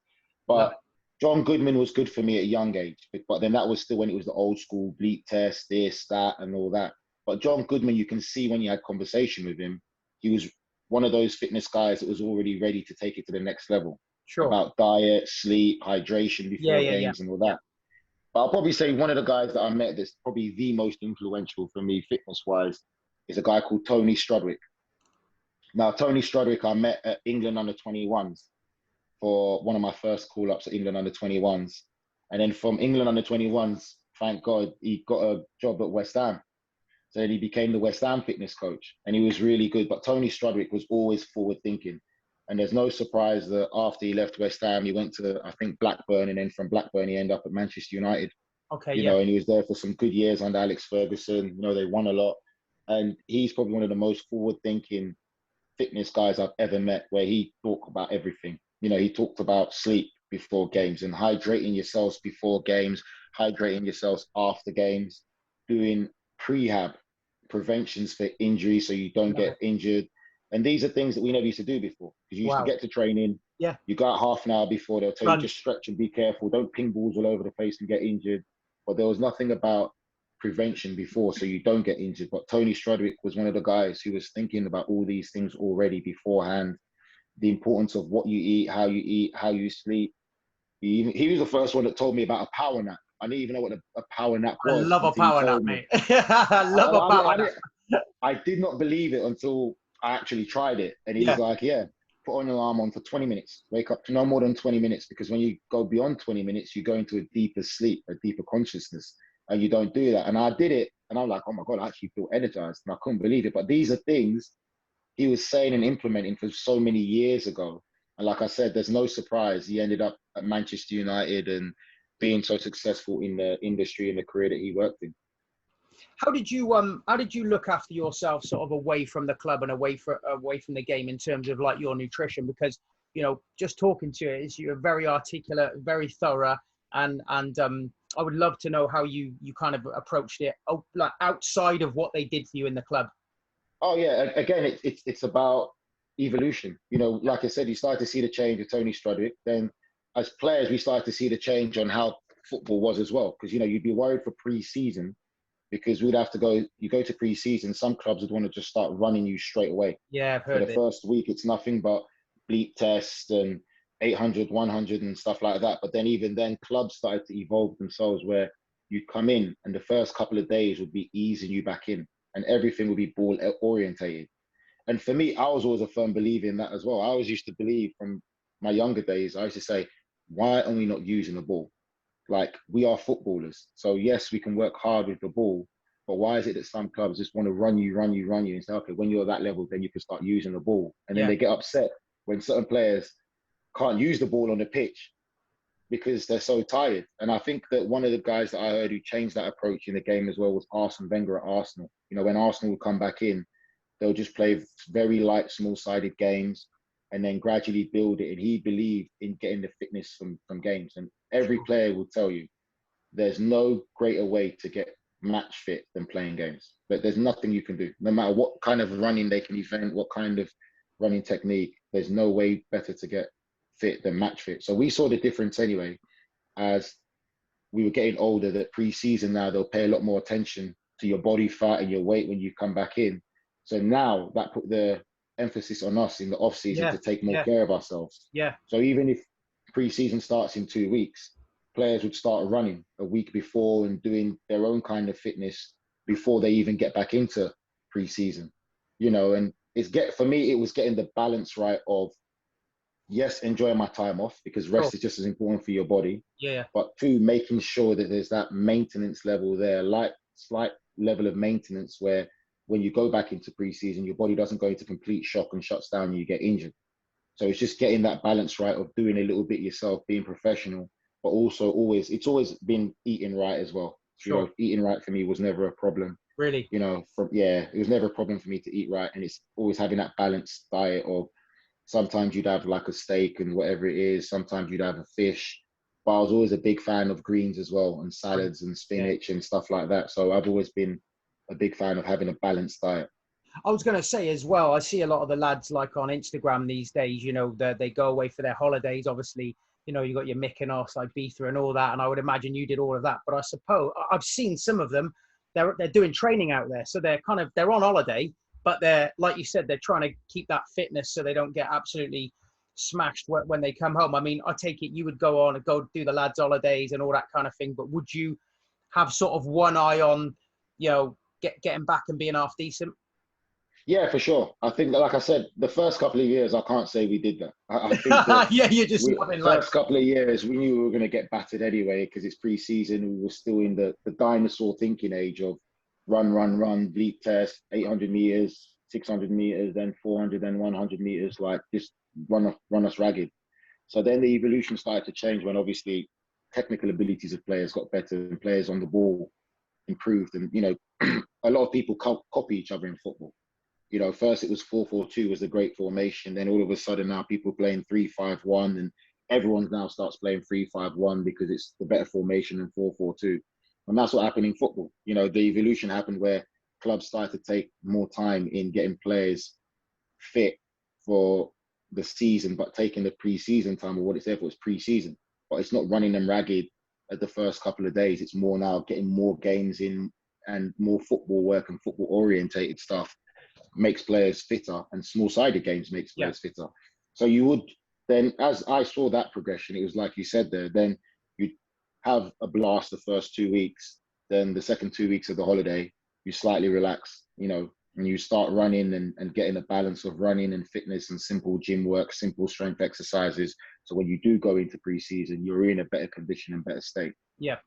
But John Goodman was good for me at a young age, but then that was still when it was the old school bleep test, this, that, and all that. But John Goodman, you can see when you had conversation with him, he was one of those fitness guys that was already ready to take it to the next level. Sure. About diet, sleep, hydration before games and all that. But I'll probably say one of the guys that I met that's probably the most influential for me fitness-wise is a guy called Tony Strudwick. Now, Tony Strudwick, I met at England under-21s for one of my first call-ups at England under-21s. And then from England under-21s, thank God, he got a job at West Ham. So then he became the West Ham fitness coach, and he was really good. But Tony Strudwick was always forward-thinking. And there's no surprise that after he left West Ham, he went to, I think, Blackburn, and then from Blackburn, he ended up at Manchester United. Okay, you know, and he was there for some good years under Alex Ferguson. You know, they won a lot. And he's probably one of the most forward-thinking fitness guys I've ever met, where he talked about everything. You know, he talked about sleep before games and hydrating yourselves before games, hydrating yourselves after games, doing prehab, preventions for injury so you don't get injured. And these are things that we never used to do before. Because you used to get to training, you go out half an hour before, they'll tell you just stretch and be careful, don't ping balls all over the place and get injured. But there was nothing about prevention before, so you don't get injured. But Tony Strudwick was one of the guys who was thinking about all these things already beforehand. The importance of what you eat, how you sleep. He was the first one that told me about a power nap. I didn't even know what a power nap was. I love a power nap, mate. I love a power nap. I did not believe it until I actually tried it. And he was like, put on an alarm on for 20 minutes. Wake up to no more than 20 minutes, because when you go beyond 20 minutes, you go into a deeper sleep, a deeper consciousness, and you don't do that. And I did it, and I'm like, oh my God, I actually feel energized. And I couldn't believe it. But these are things he was saying and implementing for so many years ago. And like I said, there's no surprise he ended up at Manchester United and being so successful in the industry and the career that he worked in. How did you look after yourself sort of away from the club and away from the game in terms of like your nutrition? Because, you know, just talking to you, you're very articulate, very thorough, and I would love to know how you kind of approached it, like outside of what they did for you in the club. Oh yeah, again, it's about evolution. You know, like I said, you started to see the change with Tony Strudwick. Then as players, we started to see the change on how football was as well. Because, you know, you'd be worried for pre-season, because we'd have to go to pre-season. Some clubs would want to just start running you straight away. Yeah, I've heard for the first week, it's nothing but bleep tests and 800, 100 and stuff like that. But then even then, clubs started to evolve themselves, where you'd come in and the first couple of days would be easing you back in, and everything would be ball orientated. And for me, I was always a firm believer in that as well. I always used to believe from my younger days, I used to say, why are we not using the ball? Like, we are footballers. So yes, we can work hard with the ball, but why is it that some clubs just want to run you and say, okay, when you're that level, then you can start using the ball. And then they get upset when certain players can't use the ball on the pitch because they're so tired. And I think that one of the guys that I heard who changed that approach in the game as well was Arsene Wenger at Arsenal. You know, when Arsenal would come back in, they'll just play very light, small-sided games and then gradually build it. And he believed in getting the fitness from games. And every player will tell you there's no greater way to get match fit than playing games. But there's nothing you can do. No matter what kind of running they can invent, what kind of running technique, there's no way better to get fit than match fit. So we saw the difference anyway, as we were getting older, that pre-season now they'll pay a lot more attention to your body fat and your weight when you come back in. So now that put the emphasis on us in the off season to take more care of ourselves. Yeah. So even if pre-season starts in 2 weeks, players would start running a week before and doing their own kind of fitness before they even get back into pre-season, you know. And for me, it was getting the balance right of, yes, enjoying my time off because rest is just as important for your body. Yeah. But two, making sure that there's that maintenance level there, like slight level of maintenance where when you go back into pre-season, your body doesn't go into complete shock and shuts down and you get injured. So it's just getting that balance right of doing a little bit yourself, being professional, but also it's always been eating right as well. You know, eating right for me was never a problem. Really? You know, it was never a problem for me to eat right. And it's always having that balanced diet of, sometimes you'd have like a steak and whatever it is. Sometimes you'd have a fish. But I was always a big fan of greens as well, and salads and spinach and stuff like that. So I've always been a big fan of having a balanced diet. I was going to say as well, I see a lot of the lads like on Instagram these days, you know, they go away for their holidays. Obviously, you know, you got your Mykonos, Ibiza and all that. And I would imagine you did all of that. But I suppose I've seen some of them, they're doing training out there. So they're on holiday, but they're, like you said, they're trying to keep that fitness so they don't get absolutely smashed when they come home. I mean, I take it you would go on and go do the lads' holidays and all that kind of thing. But would you have sort of one eye on, you know, getting back and being half decent? Yeah, for sure. I think that, like I said, the first couple of years, I can't say we did that. I think that you're just first couple of years, we knew we were going to get battered anyway because it's pre-season. We were still in the dinosaur thinking age of run, bleep test, 800 meters, 600 meters, then 400, then 100 meters, like just run us ragged. So then the evolution started to change when obviously technical abilities of players got better and players on the ball improved. And, you know, a lot of people copy each other in football. You know, first it was 4-4-2 was a great formation. Then all of a sudden now people playing 3-5-1 and everyone now starts playing 3-5-1 because it's the better formation than 4-4-2. And that's what happened in football. You know, the evolution happened where clubs started to take more time in getting players fit for the season, but taking the pre-season time, or what it's there for is pre-season. But it's not running them ragged at the first couple of days. It's more now getting more games in and more football work and football orientated stuff makes players fitter, and small-sided games makes players fitter. So you would then, as I saw that progression, it was like you said there, then you'd have a blast the first 2 weeks, then the second 2 weeks of the holiday, you slightly relax, you know, and you start running and getting a balance of running and fitness and simple gym work, simple strength exercises. So when you do go into pre-season, you're in a better condition and better state. Yeah.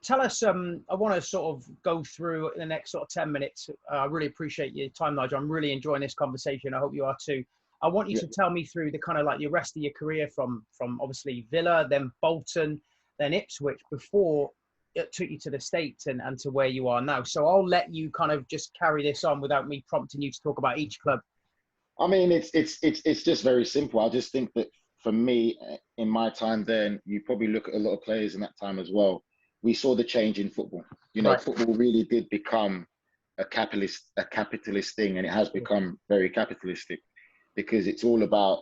Tell us, I want to sort of go through in the next sort of 10 minutes. I really appreciate your time, Nigel. I'm really enjoying this conversation. I hope you are too. I want you to tell me through the kind of like your rest of your career from obviously Villa, then Bolton, then Ipswich, before it took you to the States and to where you are now. So I'll let you kind of just carry this on without me prompting you to talk about each club. I mean, it's just very simple. I just think that for me, in my time then, you probably look at a lot of players in that time as well. We saw the change in football. You know, football really did become a capitalist thing, and it has become very capitalistic because it's all about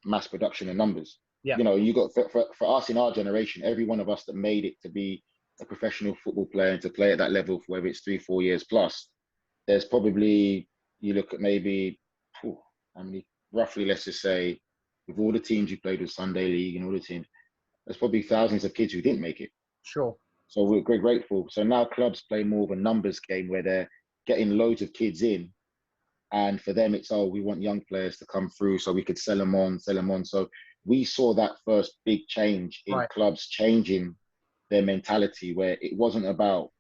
mass production and numbers. You know, you got for us in our generation, every one of us that made it to be a professional football player and to play at that level for whether it's 3-4 years plus, there's probably, you look at maybe, how many, roughly, let's just say, with all the teams you played with Sunday League and all the teams, there's probably thousands of kids who didn't make it. Sure. So we're grateful. So now clubs play more of a numbers game where they're getting loads of kids in. And for them, it's, we want young players to come through so we could sell them on. So we saw that first big change in clubs changing their mentality, where it wasn't about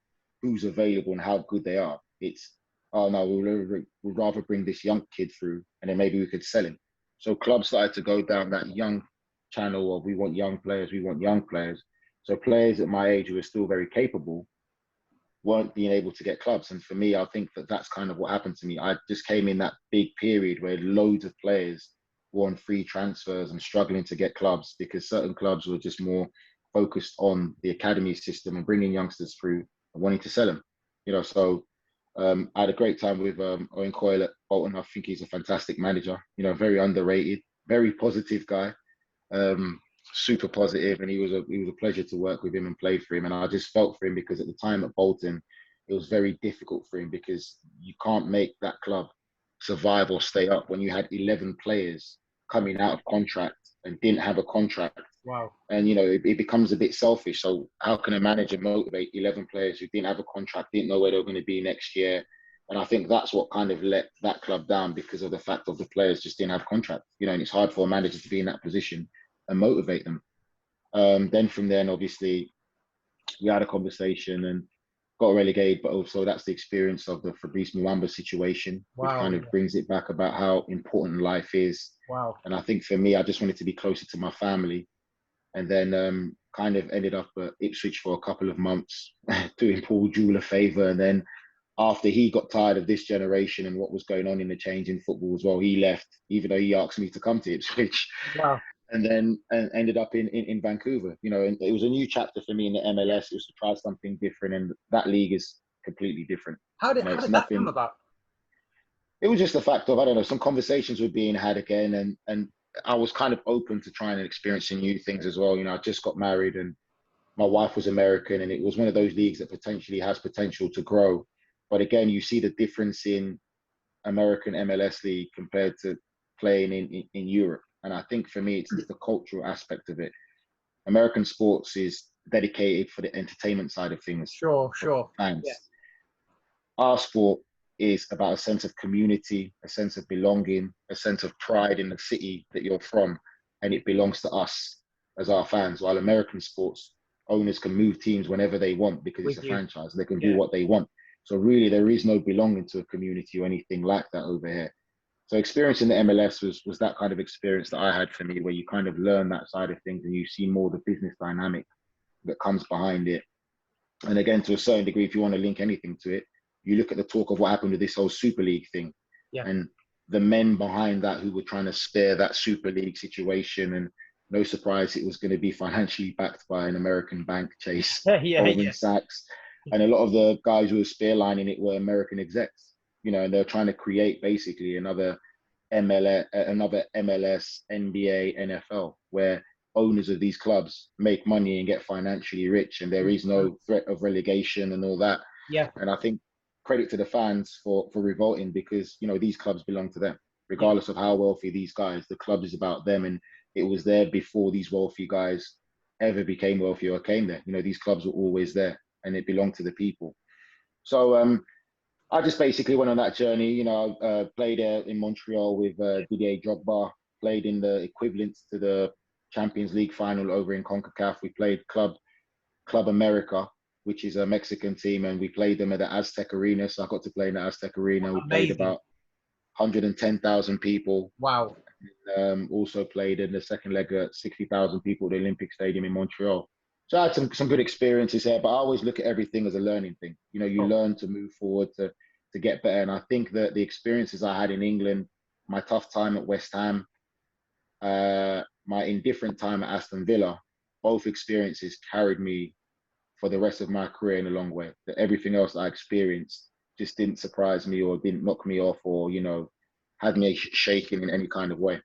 who's available and how good they are. It's, oh no, we'd rather bring this young kid through and then maybe we could sell him. So clubs started to go down that young channel of we want young players, we want young players. So players at my age who are still very capable weren't being able to get clubs. And for me, I think that that's kind of what happened to me. I just came in that big period where loads of players were on free transfers and struggling to get clubs because certain clubs were just more focused on the academy system and bringing youngsters through and wanting to sell them. So I had a great time with Owen Coyle at Bolton. I think he's a fantastic manager, very underrated, very positive guy, super positive, and he was a pleasure to work with him and play for him. And I just felt for him because at the time at Bolton, it was very difficult for him because you can't make that club survive or stay up when you had 11 players coming out of contract and didn't have a contract. Wow. And, it becomes a bit selfish. So how can a manager motivate 11 players who didn't have a contract, didn't know where they were going to be next year? And I think that's what kind of let that club down because of the fact of the players just didn't have contracts, and it's hard for a manager to be in that position and motivate them. Then from then, obviously, we had a conversation and got relegated, but also that's the experience of the Fabrice Muamba situation, which kind of brings it back about how important life is. Wow. And I think for me, I just wanted to be closer to my family. And then kind of ended up at Ipswich for a couple of months, doing Paul Jewell a favour. And then after he got tired of this generation and what was going on in the change in football as well, he left, even though he asked me to come to Ipswich. Wow. And then ended up in Vancouver, and it was a new chapter for me in the MLS. It was to try something different, and that league is completely different. How did that come about? It was just the fact of, I don't know, some conversations were being had again, and I was kind of open to trying and experiencing new things as well. I just got married and my wife was American, and it was one of those leagues that potentially has potential to grow. But again, you see the difference in American MLS league compared to playing in Europe. And I think for me, it's the cultural aspect of it. American sports is dedicated for the entertainment side of things. Sure. Fans. Yeah. Our sport is about a sense of community, a sense of belonging, a sense of pride in the city that you're from, and it belongs to us as our fans. While American sports, owners can move teams whenever they want because it's a franchise. They can do what they want. So really, there is no belonging to a community or anything like that over here. So experiencing the MLS was that kind of experience that I had for me, where you kind of learn that side of things and you see more the business dynamic that comes behind it. And again, to a certain degree, if you want to link anything to it, you look at the talk of what happened with this whole Super League thing. Yeah. And the men behind that who were trying to spare that Super League situation. And no surprise, it was going to be financially backed by an American bank, Chase, Goldman Sachs. And a lot of the guys who were spearlining it were American execs. And they're trying to create basically another MLS, NBA, NFL, where owners of these clubs make money and get financially rich, and there is no threat of relegation and all that. Yeah. And I think credit to the fans for revolting, because these clubs belong to them, regardless of how wealthy these guys. The club is about them, and it was there before these wealthy guys ever became wealthy or came there. These clubs were always there, and it belonged to the people. So I just basically went on that journey. Played in Montreal with Didier Drogba, played in the equivalent to the Champions League final over in CONCACAF. We played Club America, which is a Mexican team, and we played them at the Aztec Arena. So I got to play in the Aztec Arena. We played about 110,000 people. Wow. Also played in the second leg at 60,000 people at the Olympic Stadium in Montreal. So I had some good experiences there, but I always look at everything as a learning thing. You learn to move forward, to get better. And I think that the experiences I had in England, my tough time at West Ham, my indifferent time at Aston Villa, both experiences carried me for the rest of my career in a long way. That everything else I experienced just didn't surprise me or didn't knock me off or, had me shaking in any kind of way.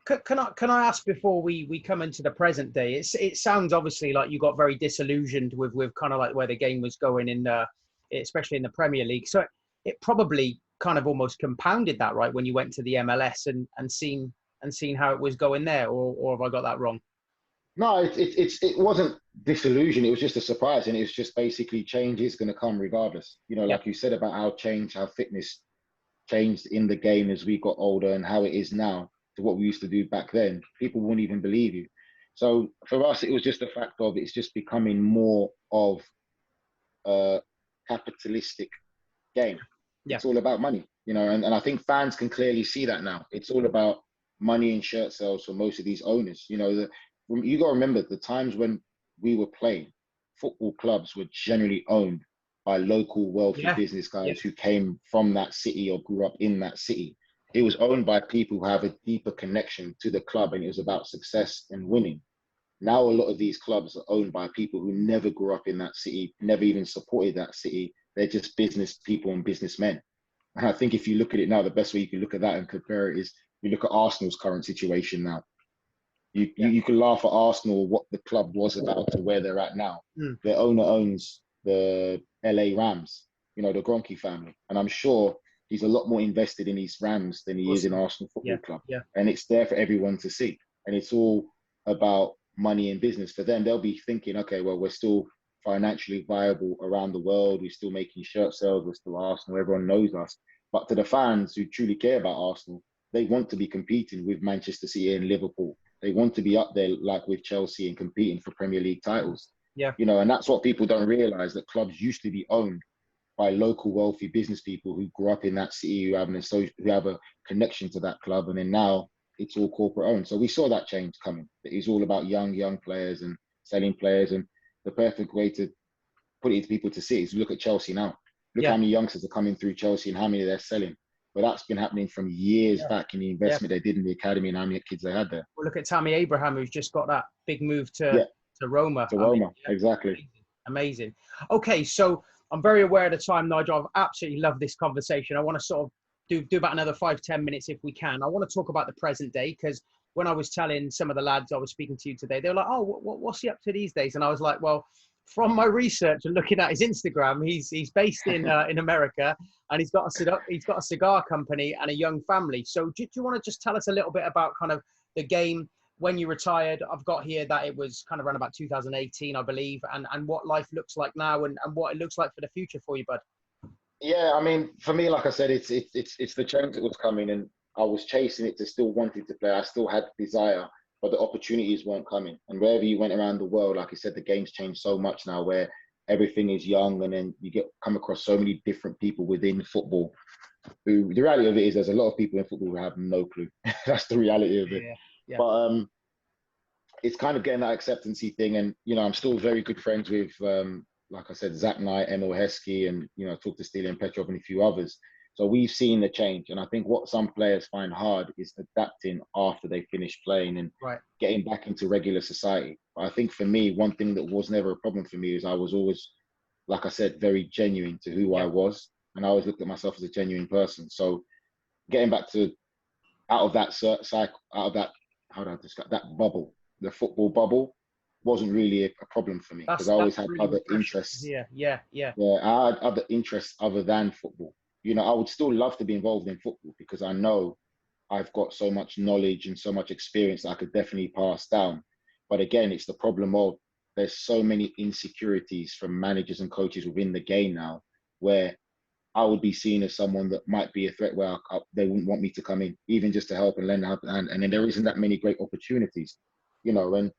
Can I ask before we come into the present day? It sounds obviously like you got very disillusioned with kind of like where the game was going in, especially in the Premier League. So it probably kind of almost compounded that, right, when you went to the MLS and seen how it was going there, or have I got that wrong? No, it wasn't disillusion. It was just a surprise, and it's just basically change is going to come regardless. Like you said about how fitness changed in the game as we got older, and how it is now to what we used to do back then. People wouldn't even believe you. So for us, it was just the fact of it's just becoming more of a capitalistic game. Yeah. It's all about money, and I think fans can clearly see that now. It's all about money in shirt sales for most of these owners. You know, you got to remember the times when we were playing, football clubs were generally owned by local wealthy Yeah. business Yeah. guys who came from that city or grew up in that city. It was owned by people who have a deeper connection to the club, and it was about success and winning. Now, a lot of these clubs are owned by people who never grew up in that city, never even supported that city. They're just business people and businessmen. And I think if you look at it now, the best way you can look at that and compare it is you look at Arsenal's current situation now. Yeah. You can laugh at Arsenal, what the club was about to where they're at now. Mm. Their owner owns the LA Rams, you know, the Gronke family. And I'm sure he's a lot more invested in these Rams than he is in Arsenal Football Club. Yeah. And it's there for everyone to see. And it's all about money and business. For them, they'll be thinking, okay, well, we're still financially viable around the world. We're still making shirt sales. We're still Arsenal. Everyone knows us. But to the fans who truly care about Arsenal, they want to be competing with Manchester City and Liverpool. They want to be up there like with Chelsea and competing for Premier League titles. Yeah. You know, and that's what people don't realize, that clubs used to be owned by local wealthy business people who grew up in that city, who have a connection to that club, and then now it's all corporate owned. So we saw that change coming. It's all about young players and selling players, and the perfect way to put it to people to see is look at Chelsea now. Look how many youngsters are coming through Chelsea and how many they're selling. But that's been happening from years back in the investment they did in the academy and how many kids they had there. Well, look at Tammy Abraham, who's just got that big move to Roma. To Roma, exactly. Amazing. Okay, so I'm very aware of the time, Nigel. I've absolutely loved this conversation. I want to sort of do about another 5-10 minutes if we can. I want to talk about the present day, because when I was telling some of the lads I was speaking to today, they were like, oh, what's he up to these days? And I was like, well, from my research and looking at his Instagram, he's based in America, and he's got a cigar company and a young family. So do you want to just tell us a little bit about kind of the game when you retired? I've got here that it was kind of around about 2018, I believe, and what life looks like now and what it looks like for the future for you, bud. Yeah, I mean, for me, like I said, it's the change that was coming, and I was chasing it to still wanting to play. I still had desire, but the opportunities weren't coming. And wherever you went around the world, like I said, the game's changed so much now, where everything is young, and then you come across so many different people within football. Who the reality of it is, there's a lot of people in football who have no clue. That's the reality of it. Yeah. But it's kind of getting that acceptancy thing, and you know, I'm still very good friends with, like I said, Zach Knight, Emil Heskey, and you know, talk to Stelian Petrov and a few others. So we've seen the change, and I think what some players find hard is adapting after they finish playing and getting back into regular society. But I think for me, one thing that was never a problem for me is I was always, like I said, very genuine to who I was, and I always looked at myself as a genuine person. So getting back to out of that cycle, out of that, how do I describe that bubble, the football bubble, wasn't really a problem for me, because I always had really other interests. Yeah. I had other interests other than football. You know, I would still love to be involved in football because I know I've got so much knowledge and so much experience that I could definitely pass down. But again, it's the problem of there's so many insecurities from managers and coaches within the game now, where I would be seen as someone that might be a threat, where they wouldn't want me to come in, even just to help and lend a helping hand. And then there isn't that many great opportunities, you know, and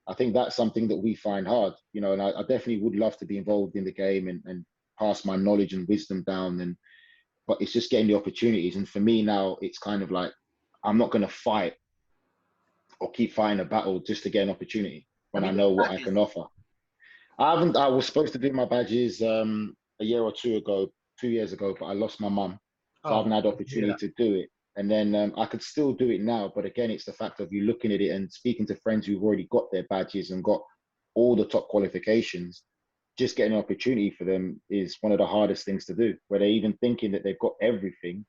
I think that's something that we find hard, you know, and I definitely would love to be involved in the game and pass my knowledge and wisdom down, but it's just getting the opportunities. And for me now, it's kind of like, I'm not going to fight or keep fighting a battle just to get an opportunity when I know what I can offer. I was supposed to do my badges a year or 2 years ago, but I lost my mum. So I haven't had the opportunity to do it. And then I could still do it now. But again, it's the fact of you looking at it and speaking to friends who've already got their badges and got all the top qualifications. Just getting an opportunity for them is one of the hardest things to do, where they're even thinking that they've got everything,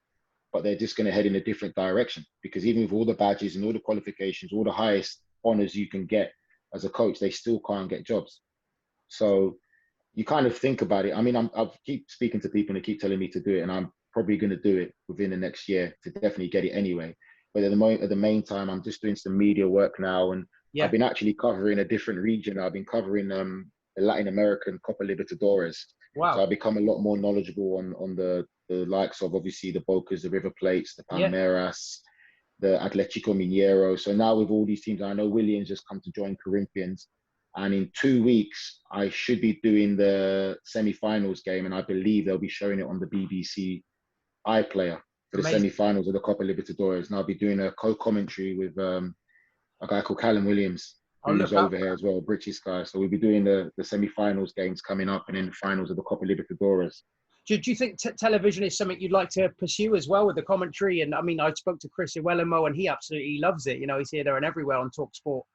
but they're just going to head in a different direction. Because even with all the badges and all the qualifications, all the highest honors you can get as a coach, they still can't get jobs. So you kind of think about it. I mean, I keep speaking to people and they keep telling me to do it, and I'm probably going to do it within the next year to definitely get it anyway. But at the main time, I'm just doing some media work now, and I've been actually covering a different region. I've been covering the Latin American Copa Libertadores. Wow. So I've become a lot more knowledgeable on the likes of, obviously, the Bocas, the River Plates, the Palmeiras, the Atletico Mineiro. So now with all these teams, I know Williams just come to join Corinthians. And in 2 weeks, I should be doing the semi-finals game, and I believe they'll be showing it on the BBC iPlayer. for the semi-finals of the Copa Libertadores, and I'll be doing a co-commentary with a guy called Callum Williams, who's over here as well, a British guy. So we'll be doing the semi-finals games coming up, and then the finals of the Copa Libertadores. Do you think television is something you'd like to pursue as well with the commentary? And I mean, I spoke to Chris Iwelumo, and he absolutely loves it. You know, he's here, there, and everywhere on Talk Sport.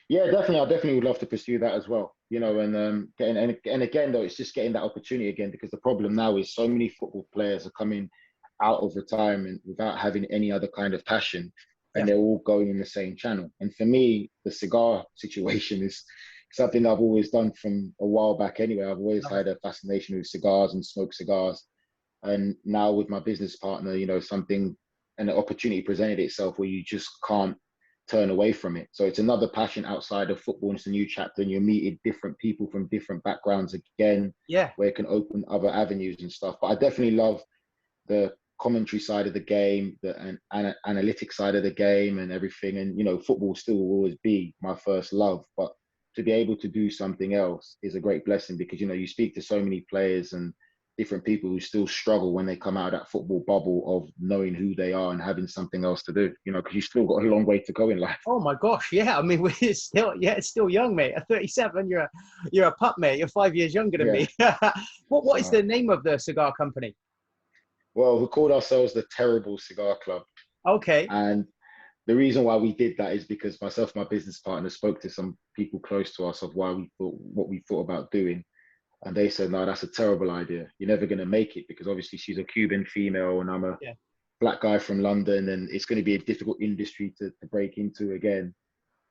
Yeah, definitely. I definitely would love to pursue that as well. You know, and again though, it's just getting that opportunity again, because the problem now is so many football players are coming out of retirement without having any other kind of passion, and they're all going in the same channel. And for me, the cigar situation is something I've always done from a while back anyway. I've always had a fascination with cigars and smoked cigars. And now with my business partner, you know, an opportunity presented itself where you just can't turn away from it. So it's another passion outside of football, and it's a new chapter, and you're meeting different people from different backgrounds again, where it can open other avenues and stuff. But I definitely love the commentary side of the game, the analytic side of the game and everything. And, you know, football still will always be my first love, but to be able to do something else is a great blessing, because, you know, you speak to so many players and different people who still struggle when they come out of that football bubble of knowing who they are and having something else to do, you know, because you've still got a long way to go in life. Oh my gosh, yeah. I mean, it's still young, mate. At 37, you're a pup, mate. You're 5 years younger than me. What is the name of the cigar company? Well, we called ourselves the Terrible Cigar Club. Okay. And the reason why we did that is because myself and my business partner spoke to some people close to us of what we thought about doing. And they said, no, that's a terrible idea. You're never going to make it, because obviously she's a Cuban female and I'm a black guy from London, and it's going to be a difficult industry to break into again.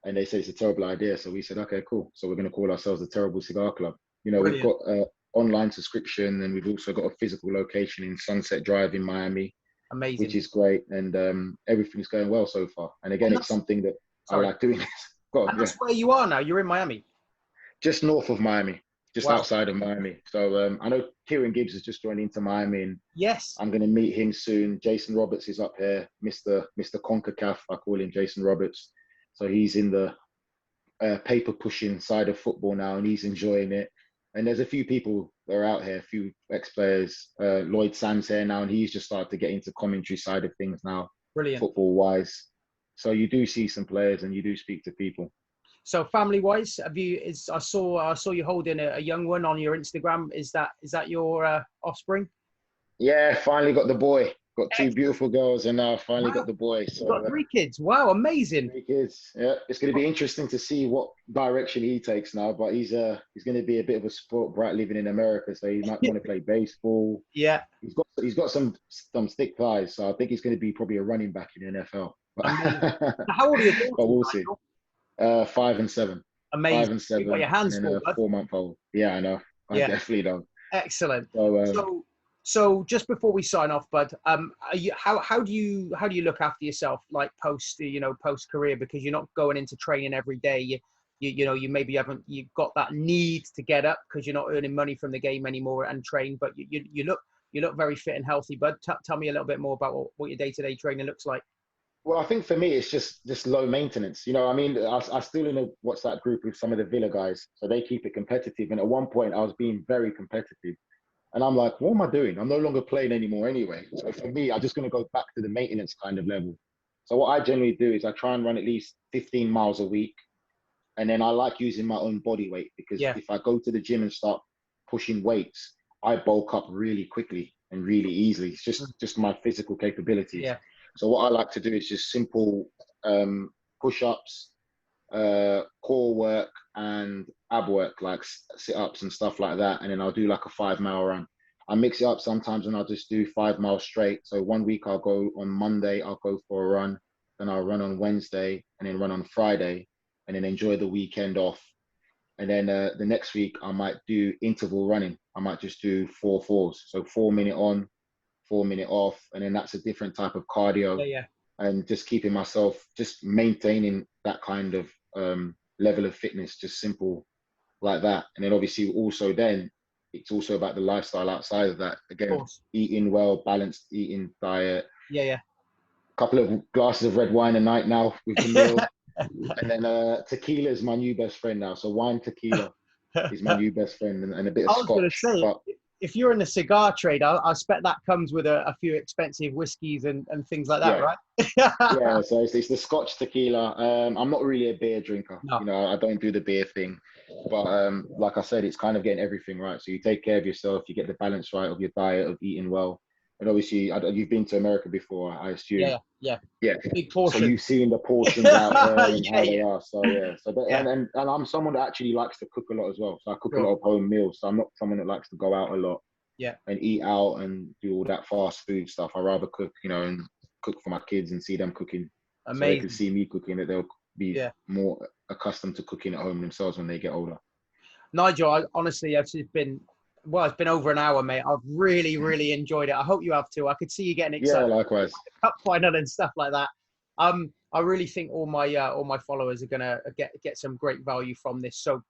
And they said it's a terrible idea. So we said, okay, cool. So we're going to call ourselves the Terrible Cigar Club. You know, Brilliant. We've got an online subscription, and we've also got a physical location in Sunset Drive in Miami. Amazing. Which is great. And everything's going well so far. And again, it's something that I like doing. That's where you are now. You're in Miami. Just north of Miami. Just outside of Miami. So I know Kieran Gibbs has just joined into Miami, and I'm going to meet him soon. Jason Roberts is up here, Mr. CONCACAF, I call him Jason Roberts. So he's in the paper pushing side of football now, and he's enjoying it. And there's a few people that are out here, a few ex-players. Lloyd Sands here now, and he's just started to get into commentary side of things now, Brilliant. Football-wise. So you do see some players, and you do speak to people. So family-wise, I saw you holding a young one on your Instagram. Is that your offspring? Yeah, finally got the boy. Got two beautiful girls, and now finally got the boy. So got 3 kids. Wow, amazing. 3 kids. Yeah, it's going to be interesting to see what direction he takes now. But he's going to be a bit of a sport brat living in America, so he might want to play baseball. Yeah, he's got some thick thighs, so I think he's going to be probably a running back in the NFL. How old are you? But we'll see. 5 and 7. Amazing. 5 and 7. You got your hands full, a 4-month-old. Yeah, I know. I definitely don't. Excellent. So, So just before we sign off, Bud, how do you look after yourself, like post career, because you're not going into training every day. You maybe you've got that need to get up because you're not earning money from the game anymore and train, but you look very fit and healthy, Bud. Tell me a little bit more about what your day-to-day training looks like. Well, I think for me, it's just low maintenance. You know, I mean, I still in a WhatsApp group with some of the Villa guys, so they keep it competitive. And at one point, I was being very competitive. And I'm like, what am I doing? I'm no longer playing anymore anyway. So for me, I'm just going to go back to the maintenance kind of level. So what I generally do is I try and run at least 15 miles a week. And then I like using my own body weight, because if I go to the gym and start pushing weights, I bulk up really quickly and really easily. It's just my physical capabilities. Yeah. So what I like to do is just simple push-ups, core work and ab work, like sit-ups and stuff like that. And then I'll do like a 5-mile run. I mix it up sometimes, and I'll just do 5 miles straight. So one week I'll go on Monday, I'll go for a run. Then I'll run on Wednesday, and then run on Friday, and then enjoy the weekend off. And then the next week I might do interval running. I might just do 4-4s. So 4 minute on, 4 minute off. And then that's a different type of cardio. Yeah. And just keeping myself, just maintaining that kind of level of fitness, just simple like that. And then obviously also then it's also about the lifestyle outside of that. Again, eating well, balanced eating diet. Yeah. A couple of glasses of red wine a night now with the meal. And then tequila is my new best friend now. So wine tequila is my new best friend, and a bit of scotch. if you're in the cigar trade, I expect that comes with a few expensive whiskies and things like that, Yeah. right? Yeah, so it's the Scotch tequila. I'm not really a beer drinker. No. You know, I don't do the beer thing. But like I said, it's kind of getting everything right. So you take care of yourself, you get the balance right of your diet, of eating well. And obviously, you've been to America before, I assume. Yeah, yeah. Yeah. Big So portion. you've seen the portions out there and Yeah, how they yeah, are. So yeah. So that, yeah. and I'm someone that actually likes to cook a lot as well. So I cook a Sure. lot of home meals. So I'm not someone that likes to go out a lot Yeah. and eat out and do all that fast food stuff. I rather cook, you know, and cook for my kids and see them cooking, so they can Amazing. see me cooking. That they'll be Yeah. more accustomed to cooking at home themselves when they get older. Nigel, honestly, it's been, well, it's been over an hour, mate. I've really, really enjoyed it. I hope you have too. I could see you getting Yeah, excited likewise. about the cup final and stuff like that. I really think all my followers are gonna get some great value from this. So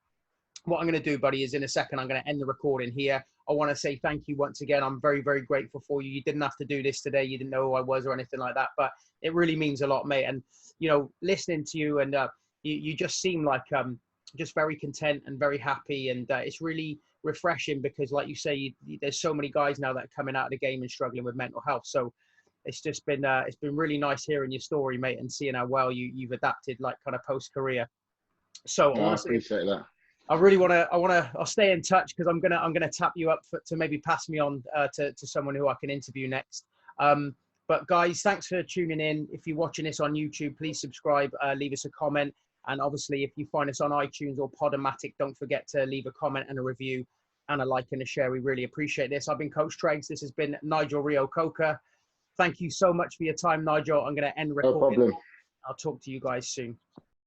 what I'm going to do, buddy, is in a second, I'm going to end the recording here. I want to say thank you once again. I'm very, very grateful for you. You didn't have to do this today. You didn't know who I was or anything like that, but it really means a lot, mate. And, you know, listening to you and you just seem like just very content and very happy. And it's really refreshing because, like you say, there's so many guys now that are coming out of the game and struggling with mental health. So it's been really nice hearing your story, mate, and seeing how well you've adapted, like kind of post-career. So I No, I want to say, appreciate that. I'll stay in touch because I'm gonna tap you up to maybe pass me on to someone who I can interview next. But guys, thanks for tuning in. If you're watching this on YouTube, please subscribe, leave us a comment, and obviously if you find us on iTunes or Podomatic, don't forget to leave a comment and a review and a like and a share. We really appreciate this. I've been Coach Tregs. This has been Nigel Reo-Coker. Thank you so much for your time, Nigel. I'm gonna end No recording. problem. I'll talk to you guys soon.